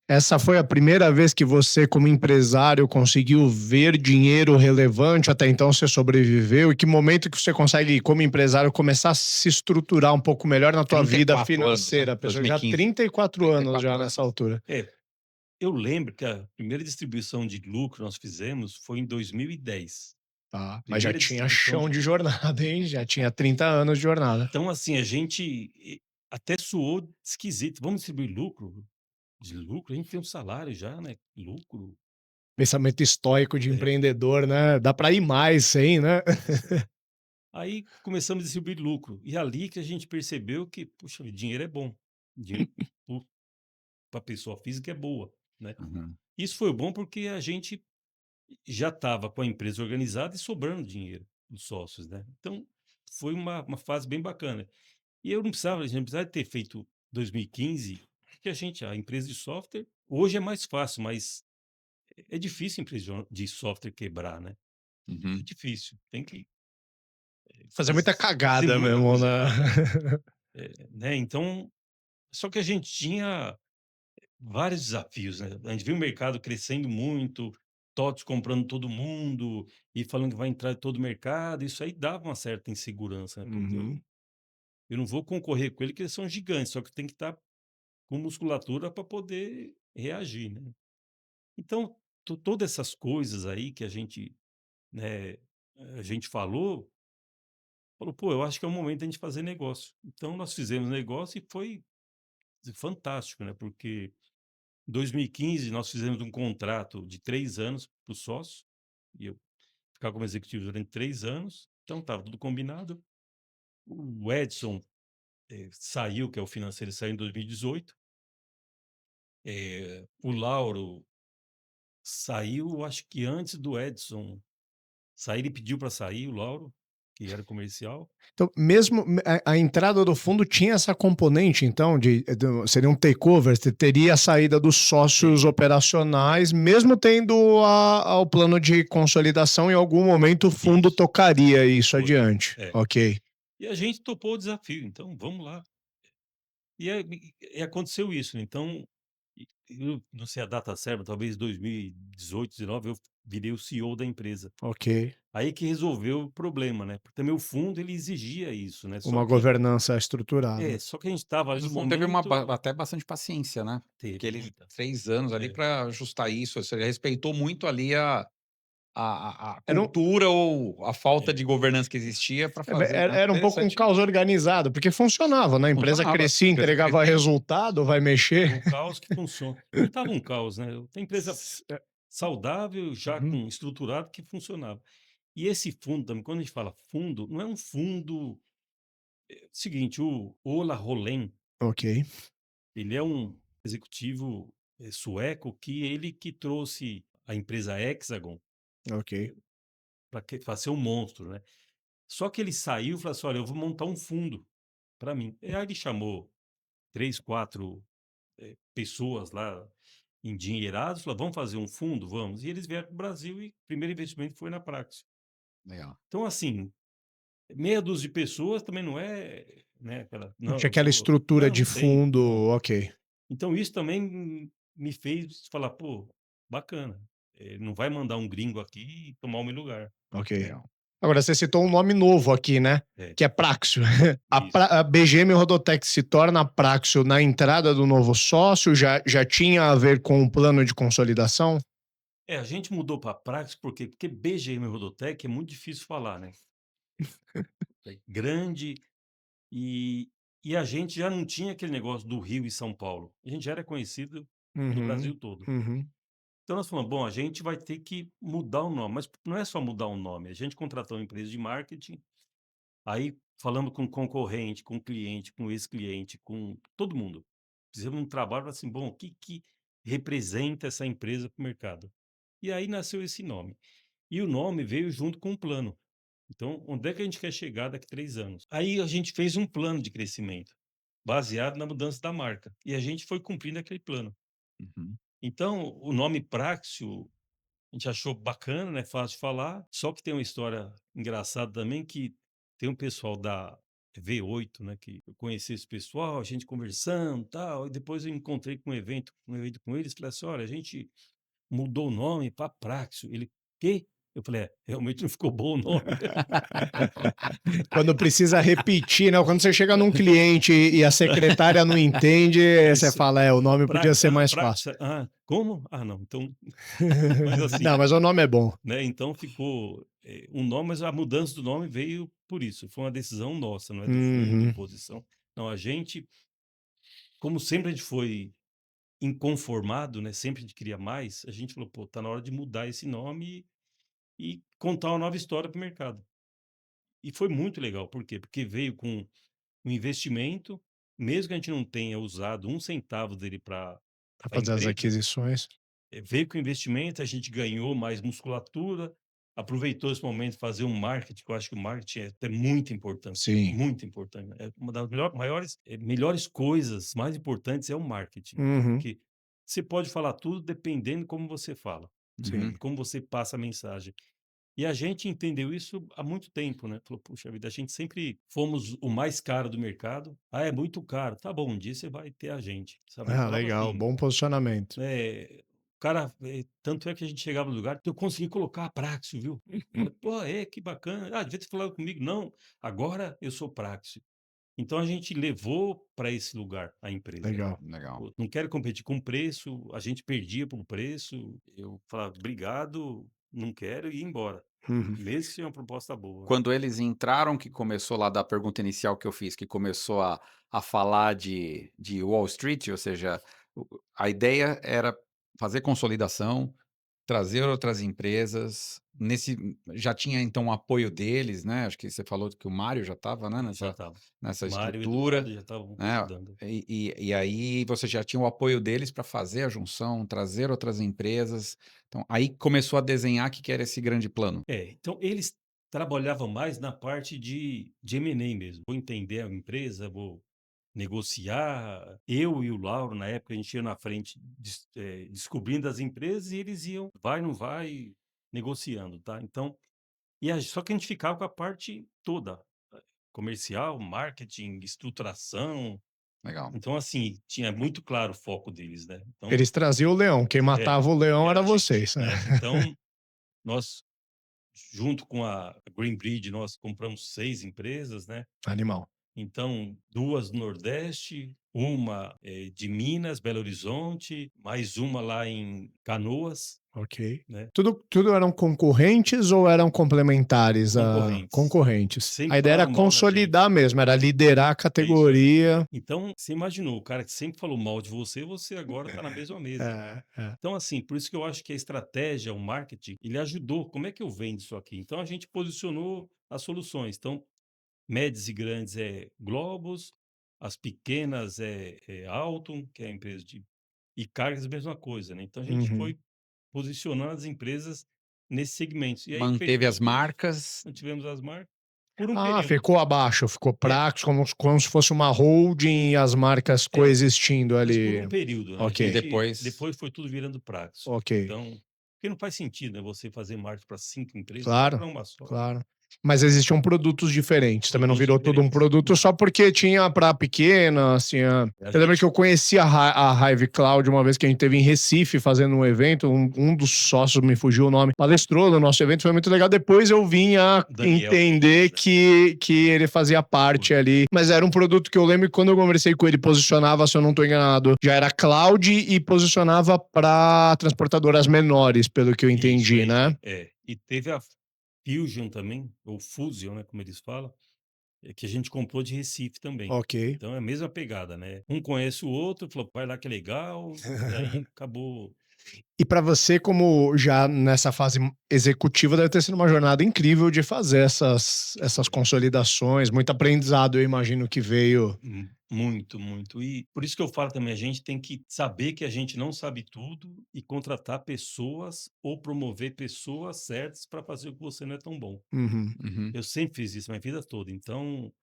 Essa foi a primeira vez que você, como empresário, conseguiu ver dinheiro relevante? Até então você sobreviveu? E que momento que você consegue, como empresário, começar a se estruturar um pouco melhor na tua vida 34 anos, né, financeira? A pessoa já 2015. 34 anos já 34 nessa anos. altura. Eu lembro que a primeira distribuição de lucro nós fizemos foi em 2010. Tá, mas já Primeira tinha distribuição chão de de lucro. jornada, hein? Já tinha 30 anos de jornada. Então, assim, a gente até soou esquisito. "Vamos distribuir lucro?" De lucro? A gente tem um salário já, né, lucro. Pensamento estoico de É, empreendedor, né? Dá pra ir mais sem, né? aí começamos a distribuir lucro, e ali que a gente percebeu que, puxa vida, dinheiro é bom, dinheiro para pessoa física é boa, né. Uhum. Isso foi bom porque a gente já estava com a empresa organizada e sobrando dinheiro dos sócios, né. Então, foi uma fase bem bacana. E eu não precisava a gente não precisava ter feito 2015, porque a empresa de software hoje é mais fácil, mas é difícil a empresa de software quebrar, né. É Uhum. difícil, tem que Fazer muita fazer cagada muita mesmo, coisa né? errada, né, então só que a gente tinha vários desafios, né. A gente viu o mercado crescendo muito, TOTS comprando todo mundo e falando que vai entrar em todo o mercado, isso aí dava uma certa insegurança, né, porque Uhum. eu não vou concorrer com ele, que eles são gigantes, só que tem que estar com musculatura para poder reagir, né. Então, todas essas coisas aí que a gente, né, a gente falou: "Pô, eu acho que é o momento da gente fazer negócio". Então nós fizemos negócio e foi fantástico, né, porque em 2015 nós fizemos um contrato de 3 anos para o sócio, e eu ficar como executivo durante 3 anos, então estava tudo combinado. O Edson, saiu, que é o financeiro, saiu em 2018. O Lauro saiu, acho que antes do Edson sair, ele pediu para sair, o Lauro, que era comercial. Então, mesmo a entrada do fundo tinha essa componente, então, seria um takeover, teria a saída dos sócios Sim, operacionais, mesmo tendo o plano de consolidação, em algum momento o fundo isso, tocaria isso foi. adiante. É. Ok, E a gente topou o desafio, então vamos lá. E aconteceu isso, então, eu não sei a data certa, talvez 2018, 19, eu virei o CEO da empresa. ok. Aí que resolveu o problema, né, porque também o fundo ele exigia isso, né, Uma governança estruturada. só que a gente estava ali Mas o no fundo teve uma momento. até bastante paciência, né, Teve aqueles muita. 3 anos ali É, para ajustar isso, ou seja, respeitou muito ali a Era um, cultura ou a falta é. de governança que existia para fazer, né. era um pouco um Interessante caos isso. organizado, porque funcionava, né? A empresa Funcionava, crescia, a empresa entregava crescendo. resultado, vai É mexer. o caos que funciona. E estava um caos, né, tem empresa saudável, já Uhum, com estruturado, que funcionava. E esse fundo também, quando a gente fala fundo, não é um fundo, seguinte, o Ola Rolén, ok, ele é um executivo, sueco, que ele que trouxe a empresa Hexagon ok, para ser um monstro, né. Só que ele saiu e falou assim: "Olha, eu vou montar um fundo para mim". E aí ele chamou 3, 4, pessoas lá endinheirados, falou: "Vamos fazer um fundo? Vamos". E eles vieram para o Brasil e o primeiro investimento foi na Praxis. Legal. Então, assim, meia dúzia de pessoas também não é, né, aquela: não "Não, tinha eu aquela sou". estrutura Não, de não tem, fundo, não. ok, Então isso também me fez falar: "Pô, bacana, não vai mandar um gringo aqui e tomar o meu lugar". ok. Legal. Agora você citou um nome novo aqui, né, É, que é Praxio. isso. A BGM Rodotec se torna Praxio na entrada do novo sócio, já tinha a ver com o plano de consolidação? A gente mudou para Praxis por quê? Porque BGM Rodotec é muito difícil falar, né. É grande. E a gente já não tinha aquele negócio do Rio e São Paulo, a gente já era conhecido no Uhum, Brasil todo. uhum. Então nós falamos: "Bom, a gente vai ter que mudar o nome", mas não é só mudar o nome, a gente contratou uma empresa de marketing, aí falamos com concorrente, com cliente, com ex-cliente, com todo mundo. Fizemos um trabalho assim: "Bom, o que que representa essa empresa para o mercado?". E aí nasceu esse nome. E o nome veio junto com o plano. Então, onde é que a gente quer chegar daqui 3 anos? Aí a gente fez um plano de crescimento, baseado na mudança da marca, e a gente foi cumprindo aquele plano. Uhum. Então, o nome Praxio, a gente achou bacana, né, fácil de falar, só que tem uma história engraçada também, que tem um pessoal da V8, né, que eu conheci esse pessoal, a gente conversando, tal, e depois eu encontrei com um evento com eles, falei assim: "Olha, a gente mudou o nome para Praxio". Ele: "Quê?". Eu falei: "É, realmente não ficou bom o nome". Quando precisa repetir, né, quando você chega num cliente e a secretária não entende, você Isso. fala: "É, o nome podia ser mais fácil". Praxa, como? Ah, não, então mas assim, Não, mas o nome é bom. né, então ficou, um nome, mas a mudança do nome veio por isso, foi uma decisão nossa, não é do fundo, Uhum, imposição. Não, a gente, como sempre a gente foi inconformado, né, sempre a gente queria mais, a gente falou: "Pô, tá na hora de mudar esse nome e contar uma nova história para o mercado". E foi muito legal, por quê? Porque veio com um investimento, mesmo que a gente não tenha usado um centavo dele para pra a fazer as empresa. aquisições. Veio com investimento, a gente ganhou mais musculatura, aproveitou esse momento de fazer um marketing, que eu acho que o marketing é até Sim. muito importante. É uma das maiores, melhores coisas, mais importantes é o marketing, Uhum, porque você pode falar tudo dependendo de como você fala, sim. Uhum. como você passa a mensagem. E a gente entendeu isso há muito tempo, né? Falou: "Puxa vida, a gente sempre fomos o mais caro do mercado. Ah, é muito caro. Tá bom, um dia você vai ter a gente", sabe? A gente Ah, falava legal, assim. bom posicionamento. O cara, tanto é que a gente chegava no lugar: "Eu consegui colocar a Praxis, viu?". Falei: "Pô, é, que bacana. Ah, devia ter falado comigo". "Não, agora eu sou Praxis". Então a gente levou para esse lugar a empresa. Legal. Legal. Pô, não quero competir com preço, a gente perdia por preço, eu falava: "Obrigado, não quero", e ia embora. Uhum. mesmo que seja uma proposta boa. Quando eles entraram, que começou lá da pergunta inicial que eu fiz, que começou a falar de Wall Street, ou seja, a ideia era fazer consolidação, trazer outras empresas, já tinha então o apoio deles, né, acho que você falou que o Mário já estava, né, E já nessa estava. nessa Mário e estrutura, Eduardo já estavam né, ajudando. e aí você já tinha o apoio deles para fazer a junção, trazer outras empresas, então aí começou a desenhar que era esse grande plano. Então eles trabalhavam mais na parte de M&A mesmo. Vou entender a empresa, vou negociar. Eu e o Lauro, na época, a gente ia na frente descobrindo as empresas e eles iam, vai, não vai, negociando, tá? Então, só que a gente ficava com a parte toda, comercial, marketing, estruturação. Legal. Então, assim, tinha muito claro o foco deles, né? Então, Eles traziam o leão, quem é, matava o leão era era a gente, vocês, né. né? Então, nós, junto com a Greenbridge, nós compramos 6 empresas, né? Animal. Então, 2 do Nordeste, uma, de Minas, Belo Horizonte, mais uma lá em Canoas, Ok. né, Tudo eram concorrentes ou eram complementares a concorrentes. concorrentes? A Sempre ideia era falaram mal da gente. consolidar mesmo, era liderar a É isso aí. categoria. Então, você imaginou, o cara que sempre falou mal de você, você agora está na mesma mesa. É. Então, assim, por isso que eu acho que a estratégia, o marketing, ele ajudou. Como é que eu vendo isso aqui? Então, a gente posicionou as soluções. Então, médias e grandes é Globus, as pequenas é Alton, que é a empresa de e cargas, a mesma coisa, né. Então a gente Uhum. foi posicionando as empresas nesses segmentos. E aí Manteve fechou as tudo, marcas. mantivemos as marcas por um Ah, período. ficou abaixo, ficou É, Praxis, como se fosse uma holding e as marcas é, coexistindo mas por um ali. período, né. A E Ok, gente depois depois foi tudo virando Praxis. ok. Então porque não faz sentido, né, você fazer marketing para 5 empresas, faz Claro, para uma só, né. claro. Mas existiam produtos diferentes, também não Produtos virou tudo um diferentes. produto Não, só porque tinha pra pequenas, tinha a eu lembro que gente eu conheci a Hive Cloud uma vez que a gente esteve em Recife fazendo um evento, um dos sócios, me fugiu o nome, palestrou no nosso evento, foi muito legal. Depois eu vim a o Daniel que entender fez, né. que ele fazia parte Foi. ali, mas era um produto que eu lembro que quando eu conversei com ele, posicionava, se eu não tô enganado, já era cloud e posicionava pra transportadoras menores, pelo que eu Isso, entendi, né? E teve a Fusion também, ou Fusion, né, como eles falam. Que a gente comprou de Recife também. Ok. Então é a mesma pegada, né. Um conhece o outro, falou: "Vai lá que é legal", e aí acabou. E para você, como já nessa fase executiva, deve ter sido uma jornada incrível de fazer essas Foi. consolidações, muito aprendizado, eu imagino que veio. Muito, muito. E por isso que eu falo também, a gente tem que saber que a gente não sabe tudo e contratar pessoas ou promover pessoas certas para fazer o que você não é tão bom. Uhum. uhum, Eu sempre fiz isso minha vida toda, então,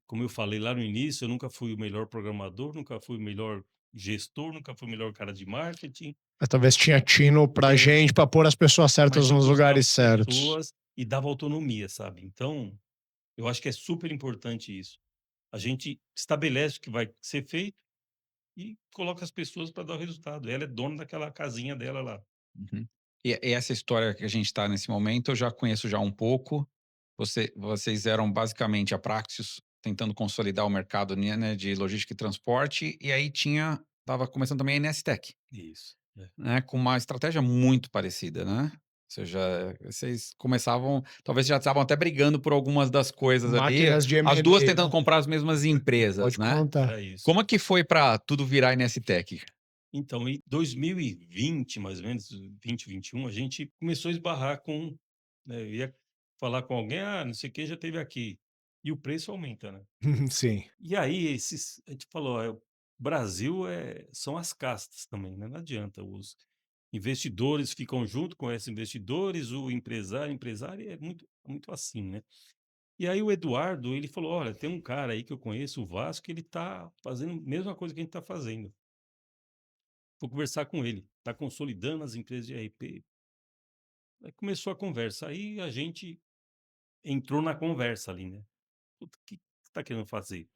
como eu falei lá no início, eu nunca fui o melhor programador, nunca fui o melhor gestor, nunca fui o melhor cara de marketing. Mas talvez tinha tino pra É, gente, pra pôr as pessoas certas mas eu nos gostava lugares das certos. pessoas e dava autonomia, sabe. Então, eu acho que é super importante isso. A gente estabelece o que vai ser feito e coloca as pessoas para dar o resultado. Ela é dona daquela casinha dela lá. uhum. E essa história que a gente está nesse momento, eu já conheço já um pouco. Vocês eram basicamente a Praxis tentando consolidar o mercado, né, de logística e transporte, e aí estava começando também a NSTech, Isso, né, com uma estratégia muito parecida, né? Ou seja, vocês começavam, talvez já estavam até brigando por algumas das coisas ali, Máquinas de as duas M&A, tentando né? comprar as mesmas empresas, Pode né? contar. era isso. Como é que foi para tudo virar NSTech? Então, em 2020, mais ou menos, 20, 21, a gente começou a esbarrar com, né, eu ia falar com alguém: "Ah, não sei quem já teve aqui", e o preço aumenta, né. Sim. E aí a gente falou: o Brasil são as castas também, né, não adianta, os investidores ficam junto com esses investidores, o empresário é muito assim, né. E aí o Eduardo, ele falou: "Olha, tem um cara aí que eu conheço, o Vasco, ele tá fazendo a mesma coisa que a gente tá fazendo, vou conversar com ele, tá consolidando as empresas de RP". Aí começou a conversa, aí a gente entrou na conversa ali, né. "Puta, o que você tá querendo fazer?".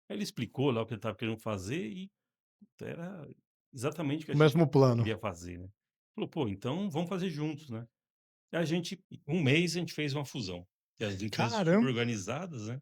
Aí ele explicou lá o que ele estava querendo fazer e era exatamente o que O a gente mesmo plano. queria fazer, né. Falou: "Pô, então vamos fazer juntos, né". E a gente em 1 mês a gente fez uma fusão, que as empresas super Caramba! organizadas, né.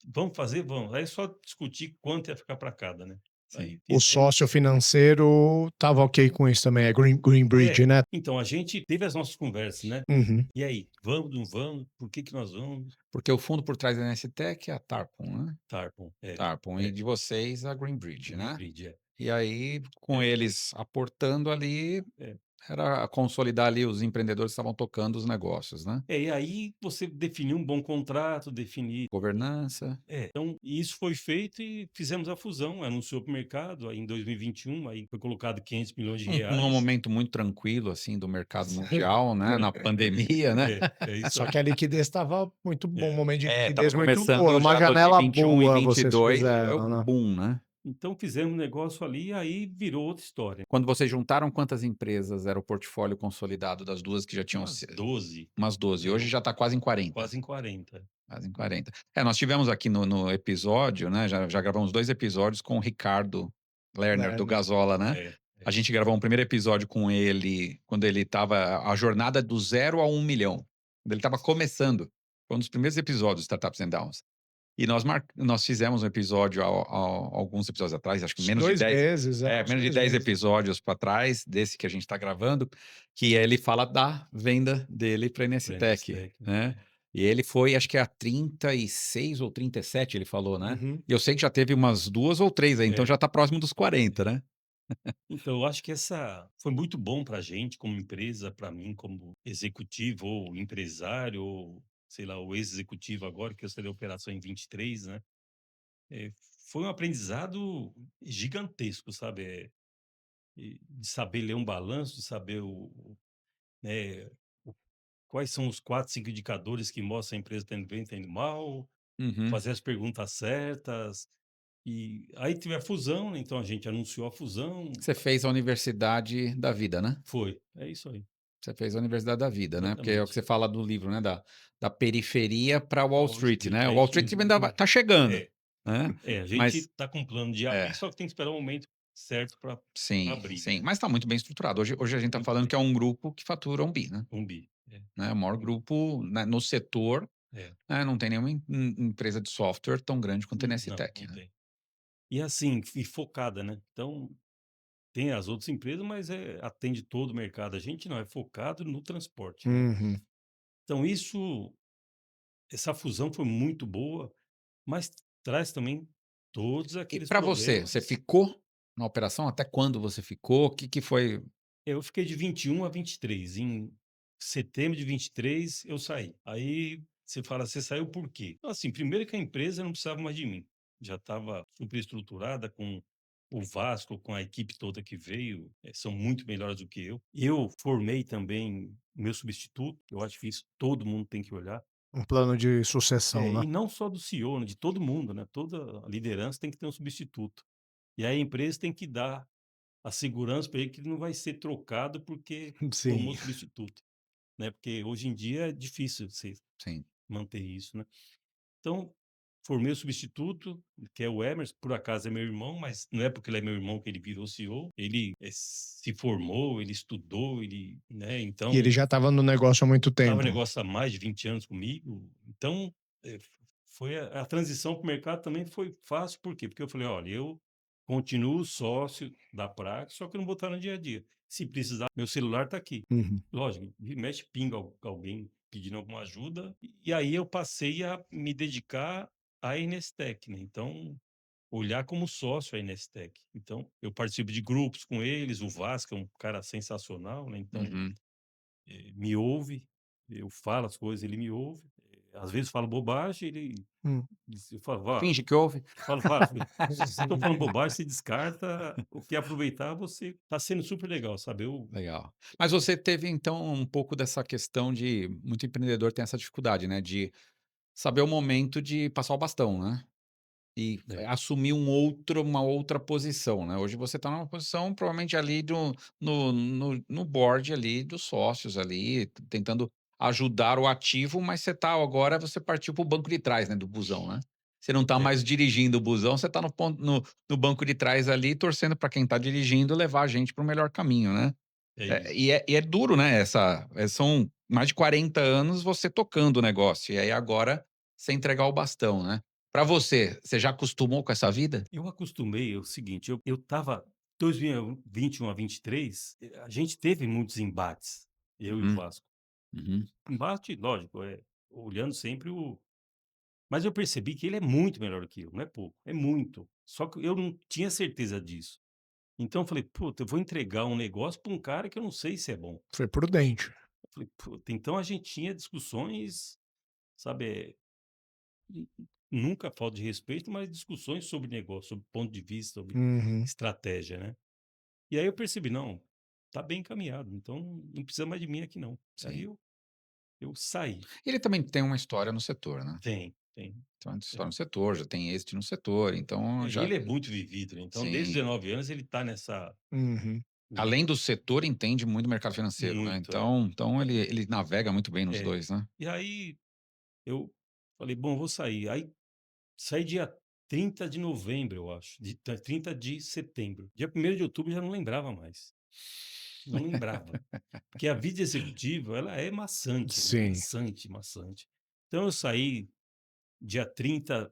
"Vamos fazer? Vamos". Aí é só discutir quanto ia ficar para cada, né. Sim. O sócio financeiro estava ok com isso também, é Greenbridge, né? Então, a gente teve as nossas conversas, né? Uhum. E aí, vamos, não vamos? Por que nós vamos? Porque o fundo por trás da NSTEC é a Tarpon, né? Tarpon, Tarpon, e de vocês a Greenbridge, né? Greenbridge, E aí, com É. eles aportando ali, É. era consolidar ali os empreendedores que estavam tocando os negócios, né? E aí você definir um bom contrato, definir. Governança. Então, isso foi feito e fizemos a fusão, anunciou para o mercado, aí em 2021, aí foi colocado 500 milhões de Num reais. momento muito tranquilo, assim, do mercado mundial, né? Na pandemia, né? É isso Só aí. que a liquidez estava muito bom, um momento de Tava liquidez muito começando boa, uma já janela 2021 e boa vocês 22, é o fizeram, né? boom, né? Então fizemos um negócio ali, aí virou outra história. Quando vocês juntaram, quantas empresas era o portfólio consolidado das duas que já tinham Umas 12, umas 12? Hoje já está quase em 40. quase em 40. Quase em 40. Nós tivemos aqui no episódio, né? Já gravamos 2 episódios com o Ricardo Lerner, do Lerner. Gasola, né? A É. gente gravou um primeiro episódio com ele, quando ele estava a jornada do 0 a 1 milhão. Quando ele estava começando. Foi um dos primeiros episódios do Startups and Downs. E nós fizemos um episódio alguns episódios atrás, acho que menos de 2 10. meses, Menos de 10 episódios para trás, desse que a gente está gravando, que ele fala da venda dele para a NSTEC, né? E ele foi, acho que a 36 ou 37, ele falou, né? Uhum. E eu sei que já teve umas 2 ou 3 aí, então já está próximo dos 40, né? Então, eu acho que essa foi muito bom para a gente como empresa, para mim como executivo ou empresário, ou sei lá, o ex-executivo agora, que eu serei operação em 23, né? É, foi um aprendizado gigantesco, sabe? De saber ler um balanço, de saber né, o- quais são os 4, 5 indicadores que mostram a empresa está indo bem, está indo mal, Uhum. fazer as perguntas certas. E aí teve a fusão, né, então a gente anunciou a fusão. Você fez a Universidade da Vida, né? É isso aí. Você fez a Universidade da Vida, né? Porque é o que Exatamente. você fala do livro, né? Da periferia para Wall Wall Street, Street, né? é Wall isso Street mesmo. ainda está chegando, É, né? a gente Mas, está com um plano de abrir, só que tem que esperar o momento certo para sim, abrir, sim. né? Mas está muito bem estruturado. Hoje a gente está Muito falando bem. que é um grupo que fatura 1 bi, né? 1 bi. O maior grupo, né, no setor, É. né? Não tem nenhuma empresa de software tão grande quanto a Não, NSTech, não né? tem. E assim, e focada, né? Então, tem as outras empresas, mas atende todo o mercado. A gente não, é focado no transporte, né? Uhum. Então, essa fusão foi muito boa, mas traz também todos E aqueles para você, problemas. você ficou na operação? Até quando você ficou? O que que foi? Eu fiquei de 21 a 23. Em setembro de 23, eu saí. Aí você fala, você saiu por quê? Então, assim, primeiro que a empresa não precisava mais de mim. Já estava superestruturada com o Vasco, com a equipe toda que veio, são muito melhores do que eu. Eu formei também o meu substituto, eu acho que isso todo mundo tem que olhar. Um plano de sucessão, né? E não só do CEO, né, de todo mundo, né? Toda a liderança tem que ter um substituto. E aí a empresa tem que dar a segurança para ele que ele não vai ser trocado porque Sim. formou substituto, né? Porque hoje em dia é difícil você Sim. manter isso, né? Então, formei o substituto, que é o Emerson, por acaso é meu irmão, mas não é porque ele é meu irmão que ele virou CEO, ele se formou, ele estudou, né? Então, E ele já estava no negócio há muito estava no tempo. negócio há mais de 20 anos comigo, então foi a transição para o mercado também foi fácil, por quê? Porque eu falei, olha, eu continuo sócio da Prax, só que eu não vou estar no dia a dia. Se precisar, meu celular está aqui. Uhum. Lógico, mexe, pinga alguém pedindo alguma ajuda, e aí eu passei a me dedicar à Inestec, né? Então, olhar como sócio a Inestec. Então, eu participo de grupos com eles, o Vasco é um cara sensacional, né? Então, Uhum. me ouve, eu falo as coisas, ele me ouve. Às vezes falo bobagem, Hum. eu falo, vá, Finge que houve. fala, se estou falando bobagem, você descarta, o que aproveitar, você está sendo super legal, sabe? Legal. Mas você teve, então, um pouco dessa questão de muito empreendedor tem essa dificuldade, né, de saber o momento de passar o bastão, né, e É, assumir uma outra posição, né. Hoje você está numa posição provavelmente ali no board ali dos sócios ali, tentando ajudar o ativo, mas você partiu para o banco de trás, né, do busão, né. Você não está é, mais dirigindo o busão, você está no banco de trás ali, torcendo para quem está dirigindo levar a gente para o melhor caminho, né. é isso. E é duro, né, são mais de 40 anos você tocando o negócio, e aí agora você entregar o bastão, né. Pra você já acostumou com essa vida? Eu acostumei, é o seguinte, eu estava 2021 a 23, a gente teve muitos embates, eu e o Uhum, Vasco. uhum. Embate, lógico, olhando sempre o mas eu percebi que ele é muito melhor que eu, não é pouco, é muito. Só que eu não tinha certeza disso. Então eu falei: "Puta, eu vou entregar um negócio para um cara que eu não sei se é bom". Foi prudente. Eu falei: "Puta", então a gente tinha discussões, sabe, nunca falta de respeito, mas discussões sobre negócio, sobre ponto de vista, sobre Uhum. estratégia, né. E aí eu percebi: "Não, tá bem encaminhado, então não precisa mais de mim aqui não". Aí Sim. eu saí. Ele também tem uma história no setor, né. Tem, Então, uma história tem. no setor, já tem êxito no setor, então É, e já ele é muito vivido, né, então desde os sim. 19 anos ele tá nessa Uhum. Além do setor, entende muito do mercado financeiro, né, muito, então ele navega muito bem nos é. 2, né. E aí eu falei: "Bom, vou sair". Aí saí dia 30 de novembro, eu acho, 30 de setembro. Dia 1º de outubro eu já não lembrava mais, não lembrava. Porque a vida executiva, ela é maçante, né, Sim. maçante, maçante. Então eu saí dia 30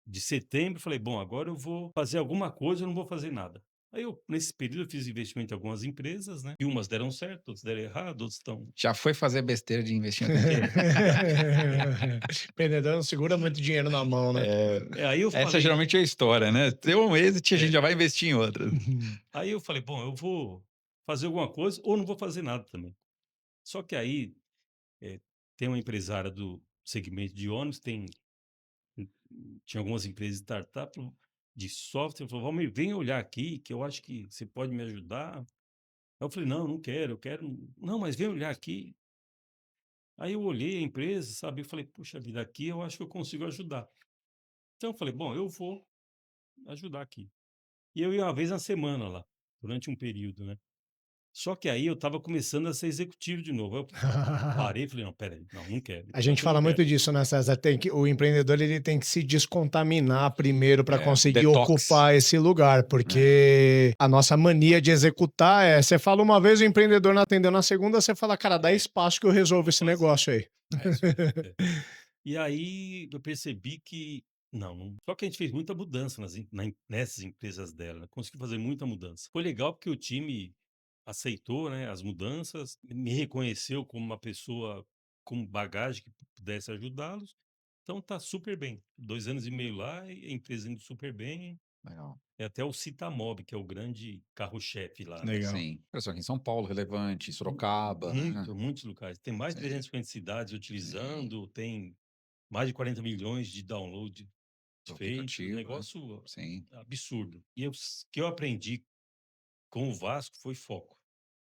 de setembro, falei: "Bom, agora eu vou fazer alguma coisa, eu não vou fazer nada". Aí eu nesse período eu fiz investimento em algumas empresas, né, e umas deram certo, outras deram errado, outras estão Já foi fazer besteira de investir em outra empresa? é, já Empreendedor não segura muito dinheiro na mão, né? aí eu Essa falei geralmente é a história, né, deu um êxito, a gente é, já vai investir em outra. Uhum. aí eu falei: "Bom, eu vou fazer alguma coisa ou não vou fazer nada também". Só que aí, eh, tem uma empresária do segmento de ônibus, tinha algumas empresas de startup, de software, falou: "Valmir, vem olhar aqui que eu acho que você pode me ajudar". Aí eu falei: "Não, não quero, eu quero". "Não, mas vem olhar aqui". Aí eu olhei a empresa, sabe, eu falei: "Puxa vida, aqui eu acho que eu consigo ajudar". Então eu falei: "Bom, eu vou ajudar aqui". E eu ia uma vez na semana lá, durante um período, né. Só que aí eu estava começando a ser executivo de novo, aí eu parei e falei: "Não, espera aí, não, não quero, A isso gente aqui eu fala não muito quero". disso, né, César? O empreendedor ele tem que se descontaminar primeiro para conseguir Detox, ocupar esse lugar, né, porque a nossa mania de executar é, você fala uma vez, o empreendedor não atendeu na segunda, você fala, cara, dá É, espaço que eu resolvo vou esse fazer. negócio aí. é isso aí. É. E aí eu percebi que só que a gente fez muita mudança nessas empresas dela, né, conseguiu fazer muita mudança. Foi legal porque o time aceitou, né, as mudanças, me reconheceu como uma pessoa com bagagem que pudesse ajudá-los, então tá super bem. 2 anos e meio lá e a empresa indo super bem, Legal. é até o Citamob, que é o grande carro-chefe lá, né. Legal. Sim. Pessoal aqui em São Paulo, relevante, Sorocaba, né. Muitos locais, tem mais de Sim, 350 cidades sim. utilizando, tem mais de 40 milhões de download Do feitos, um aplicativo, né. negócio Sim, absurdo. E que eu aprendi com o Vasco foi foco,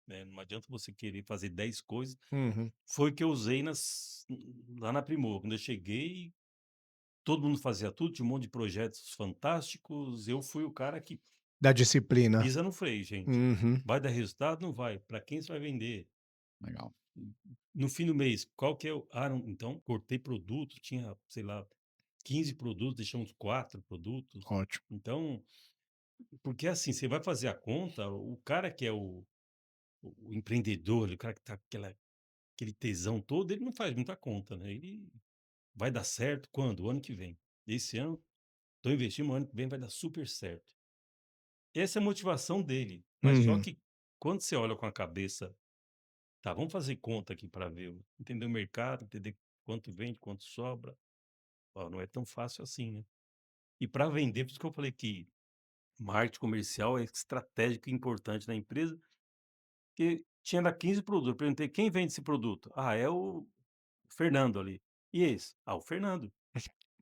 né, não adianta você querer fazer 10 coisas, Uhum. foi o que eu usei lá na Primor, quando eu cheguei, todo mundo fazia tudo, tinha um monte de projetos fantásticos, eu fui o cara que Da disciplina. pisa no freio, gente. Uhum. Vai dar resultado? Não vai. Para quem você vai vender? legal. No fim do mês, qual que é o não, então cortei produto, tinha, sei lá, 15 produtos, deixamos 4 produtos. Ótimo. Então, porque assim, você vai fazer a conta, o cara que é o empreendedor, o cara que tá aquele tesão todo, ele não faz muita conta, né, ele vai dar certo quando? O ano que vem. Esse ano, estou investindo, o ano que vem vai dar super certo. Essa é a motivação dele, mas só Uhum. que quando você olha com a cabeça: "Tá, vamos fazer conta aqui para ver entender o mercado, entender quanto vende, quanto sobra", ó, não é tão fácil assim, né. E para vender, por isso que eu falei que marketing comercial é estratégico e importante na empresa, porque tinha lá 15 produtos, eu perguntei: "Quem vende esse produto?". "Ah, é o Fernando ali". "E esse?". "Ah, o Fernando".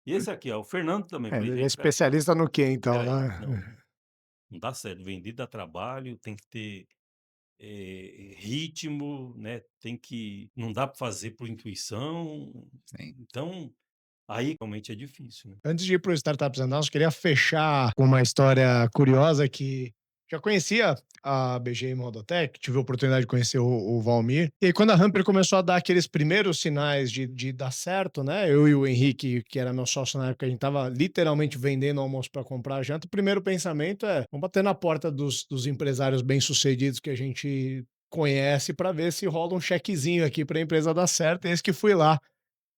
"E esse aqui?". "Ah, o Fernando também". É, Falei: ele é "Gente, especialista no quê, então, espera aí, né? não, não dá certo, vender dá trabalho, tem que ter, ritmo, né, não dá para fazer por intuição". Sim. Então, aí realmente é difícil, né. Antes de ir para o Startups Announce, queria fechar com uma história curiosa que já conhecia a BG Modotech, tive a oportunidade de conhecer o Valmir. E aí, quando a Hamper começou a dar aqueles primeiros sinais de dar certo, né? Eu e o Henrique, que era meu sócio na época, a gente tava literalmente vendendo almoço para comprar a janta. O primeiro pensamento é: vamos bater na porta dos empresários bem-sucedidos que a gente conhece para ver se rola um chequezinho aqui para a empresa dar certo. E esse que fui lá.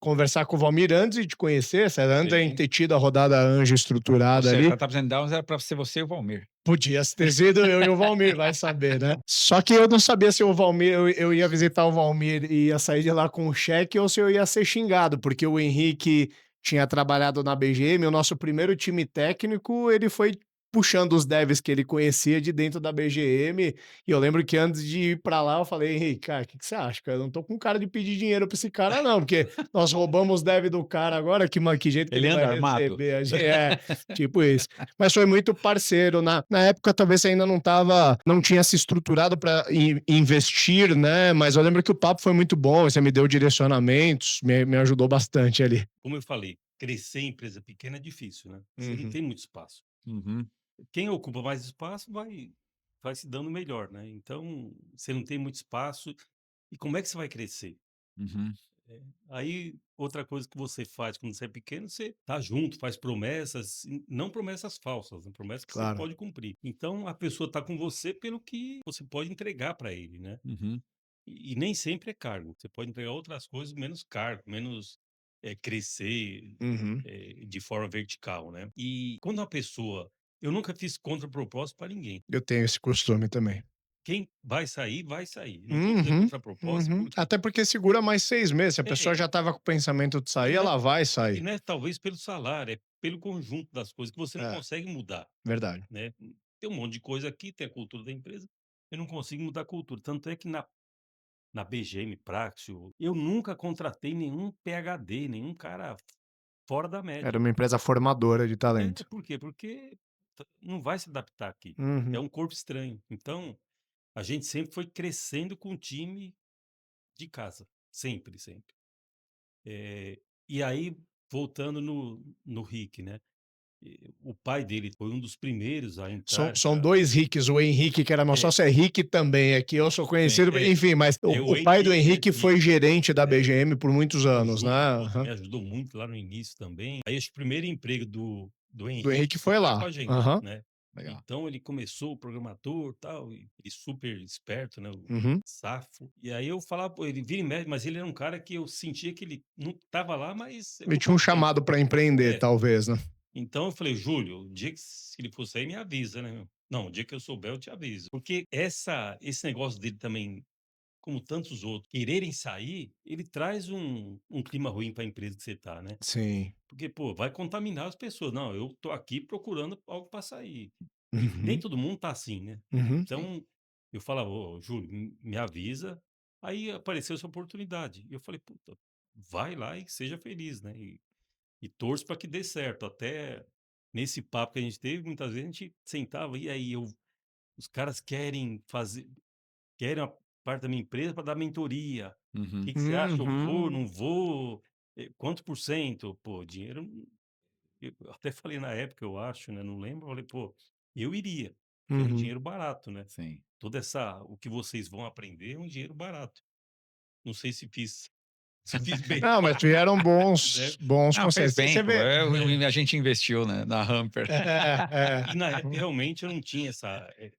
conversar com o Valmir antes de te conhecer, antes da gente Sim. ter tido a rodada Anjo Ou estruturada seja, ali. Startups and Downs era pra ser você e o Valmir. Podia ter sido eu e o Valmir, vai saber, né? Só que eu não sabia se o Valmir, eu ia visitar o Valmir e ia sair de lá com um cheque ou se eu ia ser xingado, porque o Henrique tinha trabalhado na BGM, o nosso primeiro time técnico, ele foi puxando os devs que ele conhecia de dentro da BGM, e eu lembro que antes de ir pra lá, eu falei, Henrique, cara, o que você acha, cara? Eu não tô com cara de pedir dinheiro pra esse cara, não, porque nós roubamos os devs do cara agora, que jeito que Ele ele vai anda armado? receber? Tipo isso. Mas foi muito parceiro. Na época, talvez você ainda não tinha se estruturado para investir, né? Mas eu lembro que o papo foi muito bom, você me deu direcionamentos, me ajudou bastante ali. Como eu falei, crescer em empresa pequena é difícil, né? Você não Uhum. tem muito espaço. Uhum, Quem ocupa mais espaço vai se dando melhor, né? Então, você não tem muito espaço. E como é que você vai crescer? uhum, Aí, outra coisa que você faz quando você é pequeno, você tá junto, faz promessas, não promessas falsas, né? Promessas que você Claro. pode cumprir. Então, a pessoa tá com você pelo que você pode entregar para ele, né? uhum, E nem sempre é cargo. Você pode entregar outras coisas menos cargo, menos crescer Uhum. de forma vertical, né? E quando uma pessoa, eu nunca fiz contrapropósito para ninguém. Eu tenho esse costume também. Quem vai sair, vai sair. Não vou fazer Uhum. contrapropósito Uhum. porque Até porque segura mais 6 meses. Se a pessoa é, já estava com o pensamento de e sair, não é, ela vai e sair. não é talvez pelo salário, é pelo conjunto das coisas que você não É, consegue mudar, verdade. né? Tem um monte de coisa aqui, tem a cultura da empresa, eu não consigo mudar a cultura. Tanto é que na BGM Praxio, eu nunca contratei nenhum PhD, nenhum cara fora da Era média. uma empresa formadora de talento. Por quê? Porque não vai se adaptar aqui. É Uhum. um corpo estranho. Então, a gente sempre foi crescendo com o time de casa. Sempre, sempre. E aí, voltando no Rick, né? O pai dele foi um dos primeiros a São, entrar são já. dois Ricks, o Henrique, que era meu É, sócio, é Rick também, é que eu sou sim. conhecido, enfim, mas o o pai do Henrique, né? Henrique foi gerente da BGM por muitos O anos, né? Júlio, pô, Aham. também ajudou muito lá no início também. Aí, acho que o primeiro emprego do Do Henrique Henrique foi foi lá com lá. a gente, Aham. né? Legal. Então ele começou programador tal, e super esperto, né? O Uhum. safo. E aí eu falava, pô, ele vira e mexe, mas ele era um cara que eu sentia que ele não tava lá, mas Ele tinha um ocupava o tempo. chamado para empreender, É. talvez, né? Então eu falei, Júlio, o dia que se ele for sair, me avisa, né? Meu? Não, o dia que eu souber, eu te aviso. Porque esse negócio dele também, como tantos outros, quererem sair, ele traz um clima ruim para a empresa que você tá, né? Sim. Porque, pô, vai contaminar as pessoas. Não, eu tô aqui procurando algo para sair. E nem Uhum. todo mundo tá assim, né? Uhum. Sim. Então, eu falava, ô, Júlio, me avisa. Aí apareceu essa oportunidade. E eu falei, puta, vai lá e seja feliz, né? E torço para que dê certo. Até nesse papo que a gente teve, muitas vezes a gente sentava, e aí os caras querem a parte da minha empresa para dar mentoria. O Uhum. que que você acha? Eu vou, Uhum. não vou? Quanto por cento? Pô, dinheiro. Eu até falei na época, eu acho, né? Não lembro. Eu falei, pô, eu iria, porque é um Uhum. dinheiro barato, né? Sim. O que vocês vão aprender é um dinheiro barato. Não sei se fiz bem Não, mas claro, vieram né? bons Não, fez conselhos. bem, Você pô. vê. A gente investiu, né, na Hamper. E na época realmente eu não tinha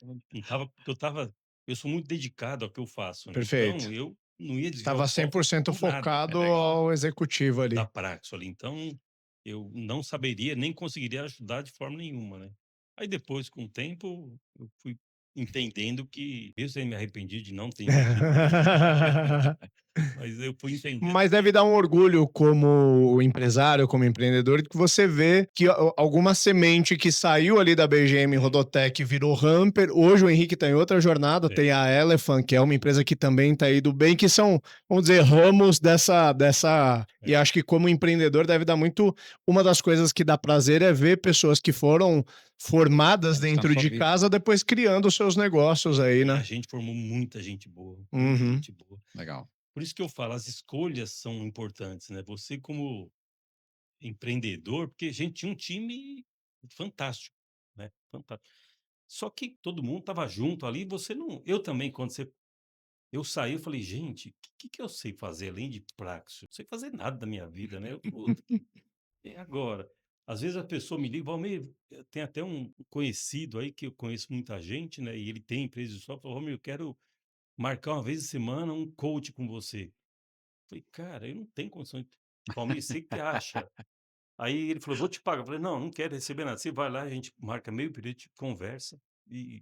não tava, porque eu sou muito dedicado ao que eu faço, né? Perfeito. Então eu não ia desviar o Estava cem foco por cento por nada, focado ao executivo da ali. Praxis ali. Então eu não saberia, nem conseguiria ajudar de forma nenhuma, né? Aí depois, com o tempo, eu fui entendendo que, mesmo tendo me arrependido de não ter investido nisso, mas eu fui entendendo Mas deve que dar um orgulho como empresário, como empreendedor, que você vê que alguma semente que saiu ali da BGM é, Rodotec virou Hamper. Hoje o Henrique está em outra jornada, é, tem a Elephant, que é uma empresa que também está indo bem, que são, vamos dizer, ramos dessa. E é, acho que como empreendedor deve dar muito. Uma das coisas que dá prazer é ver pessoas que foram formadas Na dentro sua de vida. casa, depois criando seus negócios aí, e a né? gente formou muita gente boa, muita Uhum. gente boa. Legal. Por isso que eu falo, as escolhas são importantes, né? Você como empreendedor, porque a gente tinha um time fantástico, né? Fantástico. Só que todo mundo estava junto ali, você não. Eu também, eu saí, eu falei, gente, o que eu sei fazer além de Praxis? Não sei fazer nada da minha vida, né? Puta, e agora? Às vezes a pessoa me liga, Valmir, tem até um conhecido aí que eu conheço muita gente, né? E ele tem empresa de software, Valmir, eu quero marcar uma vez a semana um coach com você. Falei, cara, eu não tenho condições. Valmir, você que acha? Aí ele falou: "Vou te pagar". Eu falei: "Não, não quero receber nada. Você vai lá, a gente marca meio período, a gente conversa e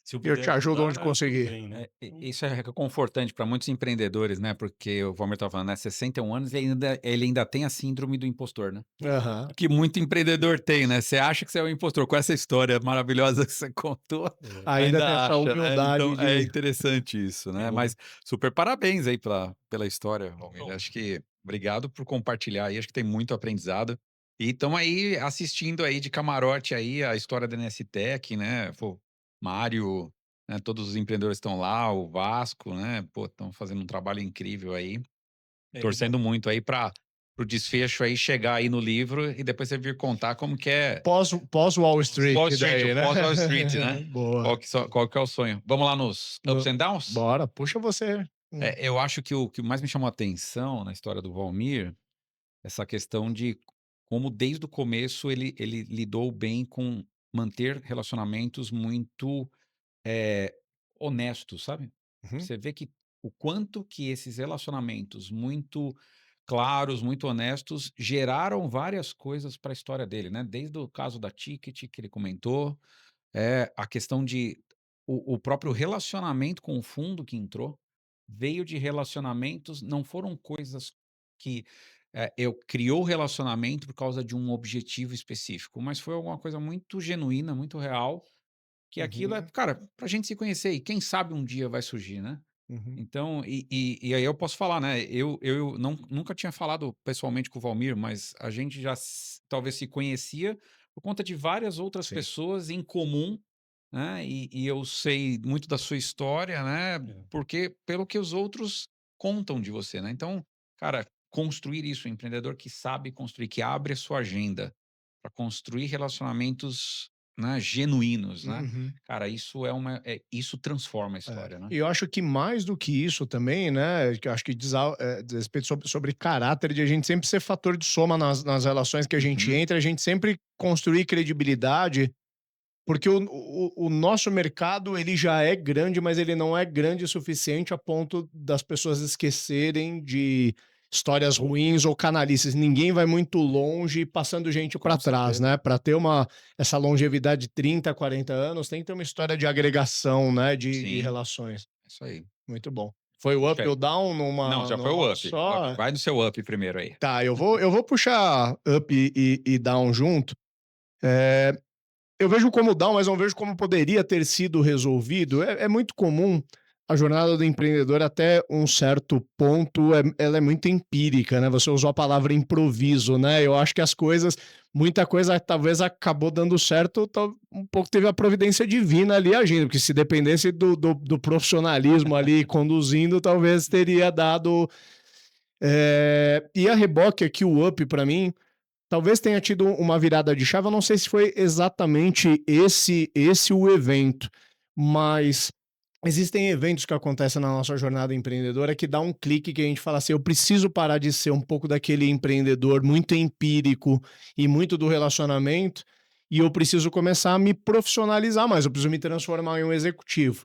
se eu Eu te puder ajudo ajudar, onde tudo conseguir. bem, né". Então Isso é reconfortante para muitos empreendedores, né, porque o Valmir estava falando, né, 61 anos e ele ainda tem a síndrome do impostor, né. Aham. Que muito empreendedor tem, né, você acha que você é um impostor, com essa história maravilhosa que você contou, é, Ainda tem ainda essa acha, né, humildade então é de interessante isso, né. eu Mas super parabéns aí pela história, Valmir, então acho que obrigado por compartilhar aí, acho que tem muito aprendizado. E estamos aí assistindo aí de camarote aí a história da NSTech, né, pô, Mário, né, todos os empreendedores estão lá, o Vasco, né, pô, estão fazendo um trabalho incrível aí. igual Torcendo muito aí para o desfecho aí chegar aí no livro e depois você vir contar como que é pós Wall Street Wall Street, o daí, né? pós-Wall Street, né. Boa. Qual que é o sonho. Vamos lá nos ups No and downs? bora, puxa você. Eu acho que o que mais me chamou a atenção na história do Valmir, essa questão de como desde o começo ele lidou bem com manter relacionamentos muito honesto, sabe. Uhum, Você vê que o quanto que esses relacionamentos muito claros, muito honestos, geraram várias coisas para a história dele, né, desde o caso da Ticket que ele comentou, a questão de o próprio relacionamento com o fundo que entrou, veio de relacionamentos, não foram coisas que, eu criou o relacionamento por causa de um objetivo específico, mas foi alguma coisa muito genuína, muito real, que aquilo é, uhum, cara, pra gente se conhecer e quem sabe um dia vai surgir, né. uhum, Então, e aí eu posso falar, né, eu não nunca tinha falado pessoalmente com o Valmir, mas a gente já talvez se conhecia por conta de várias outras sim. pessoas em comum, né, e eu sei muito da sua história, né, é. porque pelo que os outros contam de você, né. Então, cara, construir isso, um empreendedor que sabe construir, que abre a sua agenda para construir relacionamentos, né, genuínos, né. Uhum. Cara, isso transforma a É. história, né. E eu acho que mais do que isso também, né, que eu acho que diz respeito sobre caráter, de a gente sempre ser fator de soma nas relações que a gente Uhum. entra, a gente sempre construir credibilidade, porque o nosso mercado, ele já é grande, mas ele não é grande o suficiente a ponto das pessoas esquecerem de histórias ruins ou canalices. Ninguém vai muito longe passando gente para Com trás, certeza. né? Para ter essa longevidade de 30, 40 anos, tem que ter uma história de agregação, né? De Sim, relações. é isso aí. Muito bom. Foi o Acho que up e o down não, já foi numa o up. só? Vai no seu up primeiro aí. Tá, eu vou puxar up e down junto. É, eu vejo como down, mas não vejo como poderia ter sido resolvido. É muito comum a jornada do empreendedor até um certo ponto, ela é muito empírica, né? Você usou a palavra improviso, né? Eu acho que muita coisa talvez acabou dando certo, um pouco teve a providência divina ali agindo, porque se dependesse do profissionalismo ali conduzindo, talvez teria dado. E a reboque aqui, o up para mim, talvez tenha tido uma virada de chave. Eu não sei se foi exatamente esse o evento, mas existem eventos que acontecem na nossa jornada empreendedora que dá um clique que a gente fala assim: eu preciso parar de ser um pouco daquele empreendedor muito empírico e muito do relacionamento, e eu preciso começar a me profissionalizar mais, eu preciso me transformar em um executivo.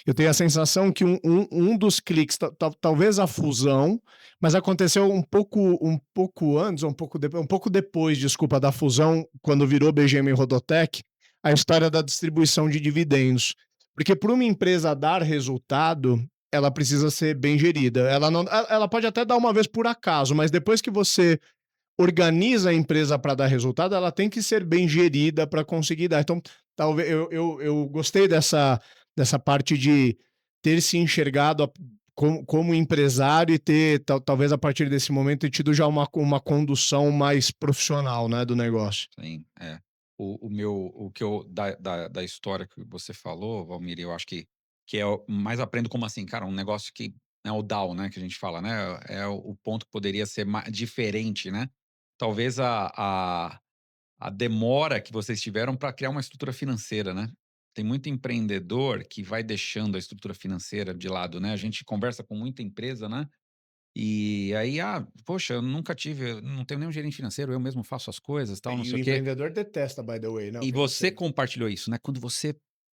Eu tenho a sensação que um dos cliques, talvez a fusão, mas aconteceu um pouco antes, um pouco depois, desculpa, da fusão, quando virou BGM e Rodotec, a história da distribuição de dividendos. Porque para uma empresa dar resultado, ela precisa ser bem gerida. Ela pode até dar uma vez por acaso, mas depois que você organiza a empresa para dar resultado, ela tem que ser bem gerida para conseguir dar. Então, talvez eu gostei dessa parte de ter se enxergado como empresário e ter, talvez a partir desse momento, ter tido já uma condução mais profissional, né, do negócio. Sim, é. O que eu da história que você falou, Valmir, eu acho que é o mais aprendo como assim, cara, um negócio que é o down, né, que a gente fala, né, é o ponto que poderia ser diferente, né. Talvez a demora que vocês tiveram para criar uma estrutura financeira, né. Tem muito empreendedor que vai deixando a estrutura financeira de lado, né. A gente conversa com muita empresa, né. E aí, poxa, eu nunca tive, eu não tenho nenhum gerente financeiro, eu mesmo faço as coisas, tal, não E sei o o quê. empreendedor detesta, by the way, né, o E você financeiro. compartilhou isso, né, quando você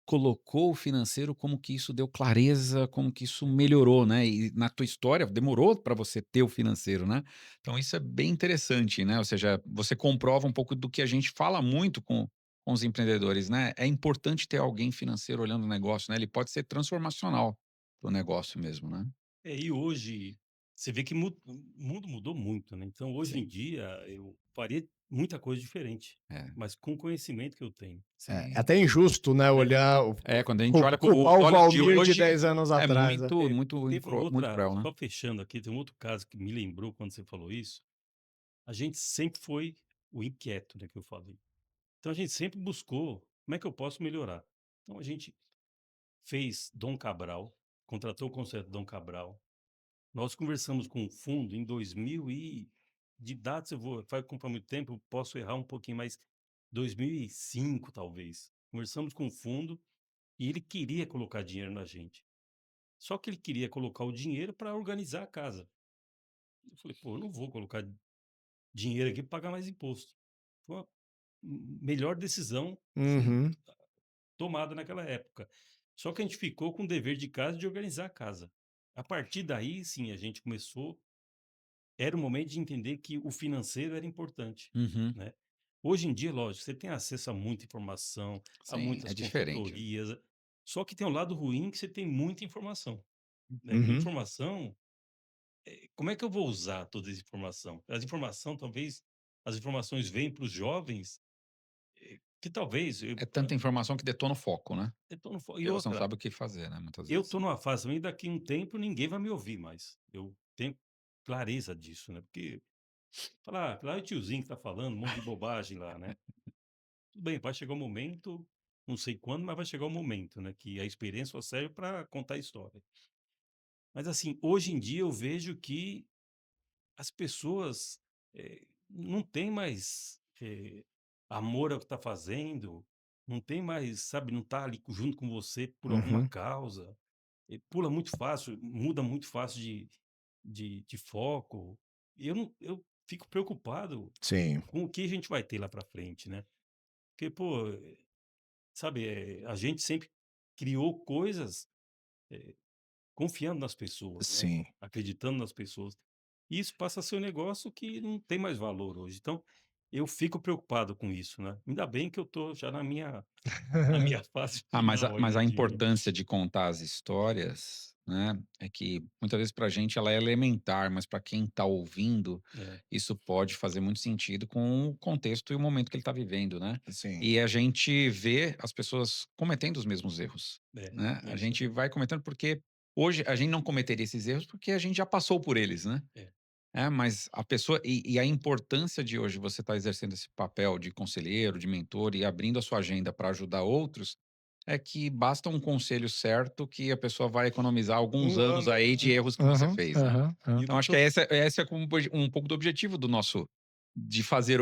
colocou o financeiro, como que isso deu clareza, como que isso melhorou, né, e na tua história demorou para você ter o financeiro, né. Então isso é bem interessante, né, ou seja, você comprova um pouco do que a gente fala muito com os empreendedores, né, é importante ter alguém financeiro olhando o negócio, né, ele pode ser transformacional para o negócio mesmo, né. E hoje você vê que o mundo mudou muito, né, então hoje Sim, em dia eu faria muita coisa diferente, é, mas com o conhecimento que eu tenho, É sim. até injusto, né, né. olhar Quando a gente olha com culpar os o olhos de Valmir de hoje, 10 anos é atrás, né. muito cruel, né. Só fechando aqui, tem um outro caso que me lembrou quando você falou isso, a gente sempre foi o inquieto, né, que eu falei. Então a gente sempre buscou, como é que eu posso melhorar? Então a gente fez Dom Cabral, contratou o conceito Dom Cabral. Nós conversamos com o fundo em 2000 de datas eu vou vai comprar muito tempo, eu posso errar um pouquinho, mas 2005 talvez. Conversamos com o fundo e ele queria colocar dinheiro na gente. Só que ele queria colocar o dinheiro para organizar a casa. Eu falei: "Pô, eu não vou colocar dinheiro aqui para pagar mais imposto". Foi a melhor decisão foi Uhum, tomada naquela época. Só que a gente ficou com o dever de casa de organizar a casa. A partir daí, sim, a gente começou era o momento de entender que o financeiro era importante, Uhum. né. Hoje em dia, lógico, você tem acesso a muita informação, a Sim, é muitas diferente. consultorias, só que tem um lado ruim que você tem muita informação, né. E uhum. informação, como é que eu vou usar toda essa informação? Talvez as informações vêm para os jovens, que talvez É tanta informação que detona o foco, né. eu tô no fo e Porque você não outra, sabe o que fazer, né, muitas eu vezes. tô numa fase também daqui a um tempo ninguém vai me ouvir mais. Eu tenho clareza disso, né, porque falar: "Ah, lá é o tiozinho que tá falando um monte de bobagem lá, né". Tudo bem, vai chegar o momento, não sei quando, mas vai chegar o momento, né, que a experiência só serve para contar a história. Mas, assim, hoje em dia eu vejo que as pessoas, não têm mais, amor ao que está fazendo, não tem mais, sabe, não tá ali junto com você por alguma Uhum. causa, pula muito fácil, muda muito fácil de foco. E eu fico preocupado Sim. com o que a gente vai ter lá para frente, né. Porque, pô, sabe, a gente sempre criou coisas, eh, confiando nas pessoas, né, Sim. acreditando nas pessoas. E isso passa a ser um negócio que não tem mais valor hoje. Então, eu fico preocupado com isso, né. Ainda bem que eu tô já na minha fase Ah, mas final a aí, mas né, a de vida. importância de contar as histórias, né, é que muitas vezes pra gente ela é elementar, mas para quem tá ouvindo, É, isso pode fazer muito sentido com o contexto e o momento que ele tá vivendo, né. Sim. E a gente vê as pessoas cometendo os mesmos erros, né. é A isso gente aí. vai cometendo porque hoje a gente não cometeria esses erros, porque a gente já passou por eles, né. É. É, mas a pessoa e a importância de hoje você estar exercendo esse papel de conselheiro, de mentor e abrindo a sua agenda para ajudar outros, é que basta um conselho certo que a pessoa vai economizar alguns Um anos ano. aí de erros que você Aham, fez, né. aham, E aham. o Então que acho que que eu esse é um pouco do objetivo do nosso de fazer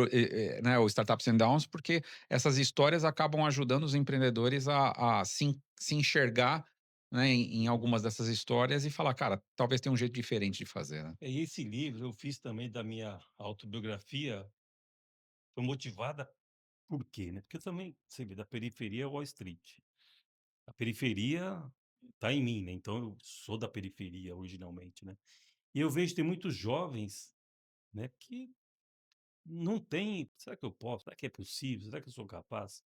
né, o Startups and Downs, porque essas histórias acabam ajudando os empreendedores a se enxergar, né, em algumas dessas histórias e falar: "Cara, talvez tenha um jeito diferente de fazer", né. esse livro eu fiz também da minha autobiografia, foi motivada por quê, né, porque eu também, você vê, da periferia a Wall Street. A periferia tá em mim, né, então eu sou da periferia originalmente, né. E eu vejo tem muitos jovens, né, que não tem: "Será que eu posso? Será que é possível? Será que eu sou capaz?".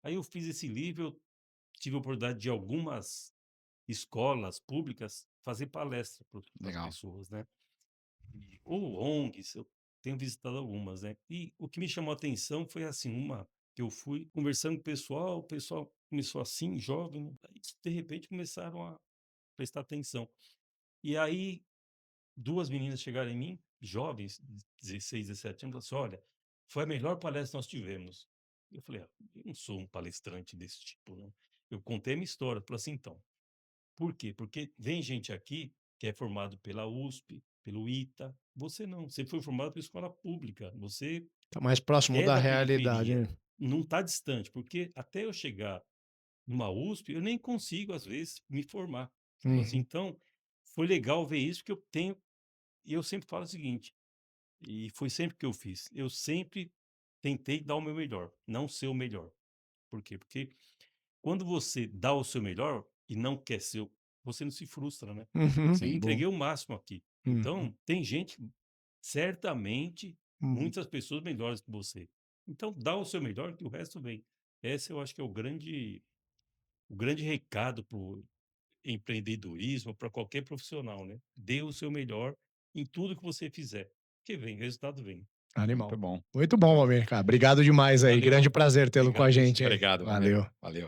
Aí eu fiz esse livro, eu tive a oportunidade de algumas escolas públicas fazer palestra para as Legal. pessoas, né. Ou ONGs, eu tenho visitado algumas, né. E o que me chamou a atenção foi, assim, uma que eu fui conversando com o pessoal começou assim, jovem, aí de repente começaram a prestar atenção. E aí 2 meninas chegaram em mim, jovens, 16, 17 anos, falaram assim: "Olha, foi a melhor palestra que nós tivemos". Eu falei: "Ah, eu não sou um palestrante desse tipo não". Eu contei a minha história, falei assim: "Então, por quê? Porque vem gente aqui que é formado pela USP, pelo ITA, você não, você foi formado pela escola pública, você Tá mais próximo é da da realidade, periferia, né. não está distante, porque até eu chegar numa USP, eu nem consigo às vezes me formar". Falou assim: Uhum. "Então, foi legal ver isso, porque eu tenho". E eu sempre falo o seguinte, e foi sempre que eu fiz, eu sempre tentei dar o meu melhor, não ser o melhor. Por quê? Porque quando você dá o seu melhor e não quer ser, você não se frustra, né? Uhum. Eu Sim. Bom. entreguei o máximo aqui. Uhum. Então, tem gente, certamente, Uhum. muitas pessoas melhores que você. Então, dá o seu melhor que o resto vem. Esse eu acho que é o grande recado para o empreendedorismo, para qualquer profissional, né? Dê o seu melhor em tudo que você fizer, que vem, o resultado vem. Animal. Muito bom. Muito bom, Almir, cara. Obrigado demais aí. Valeu, Grande prazer tê-lo com a obrigado, gente aí. Obrigado, Ramiro. Valeu. Valeu.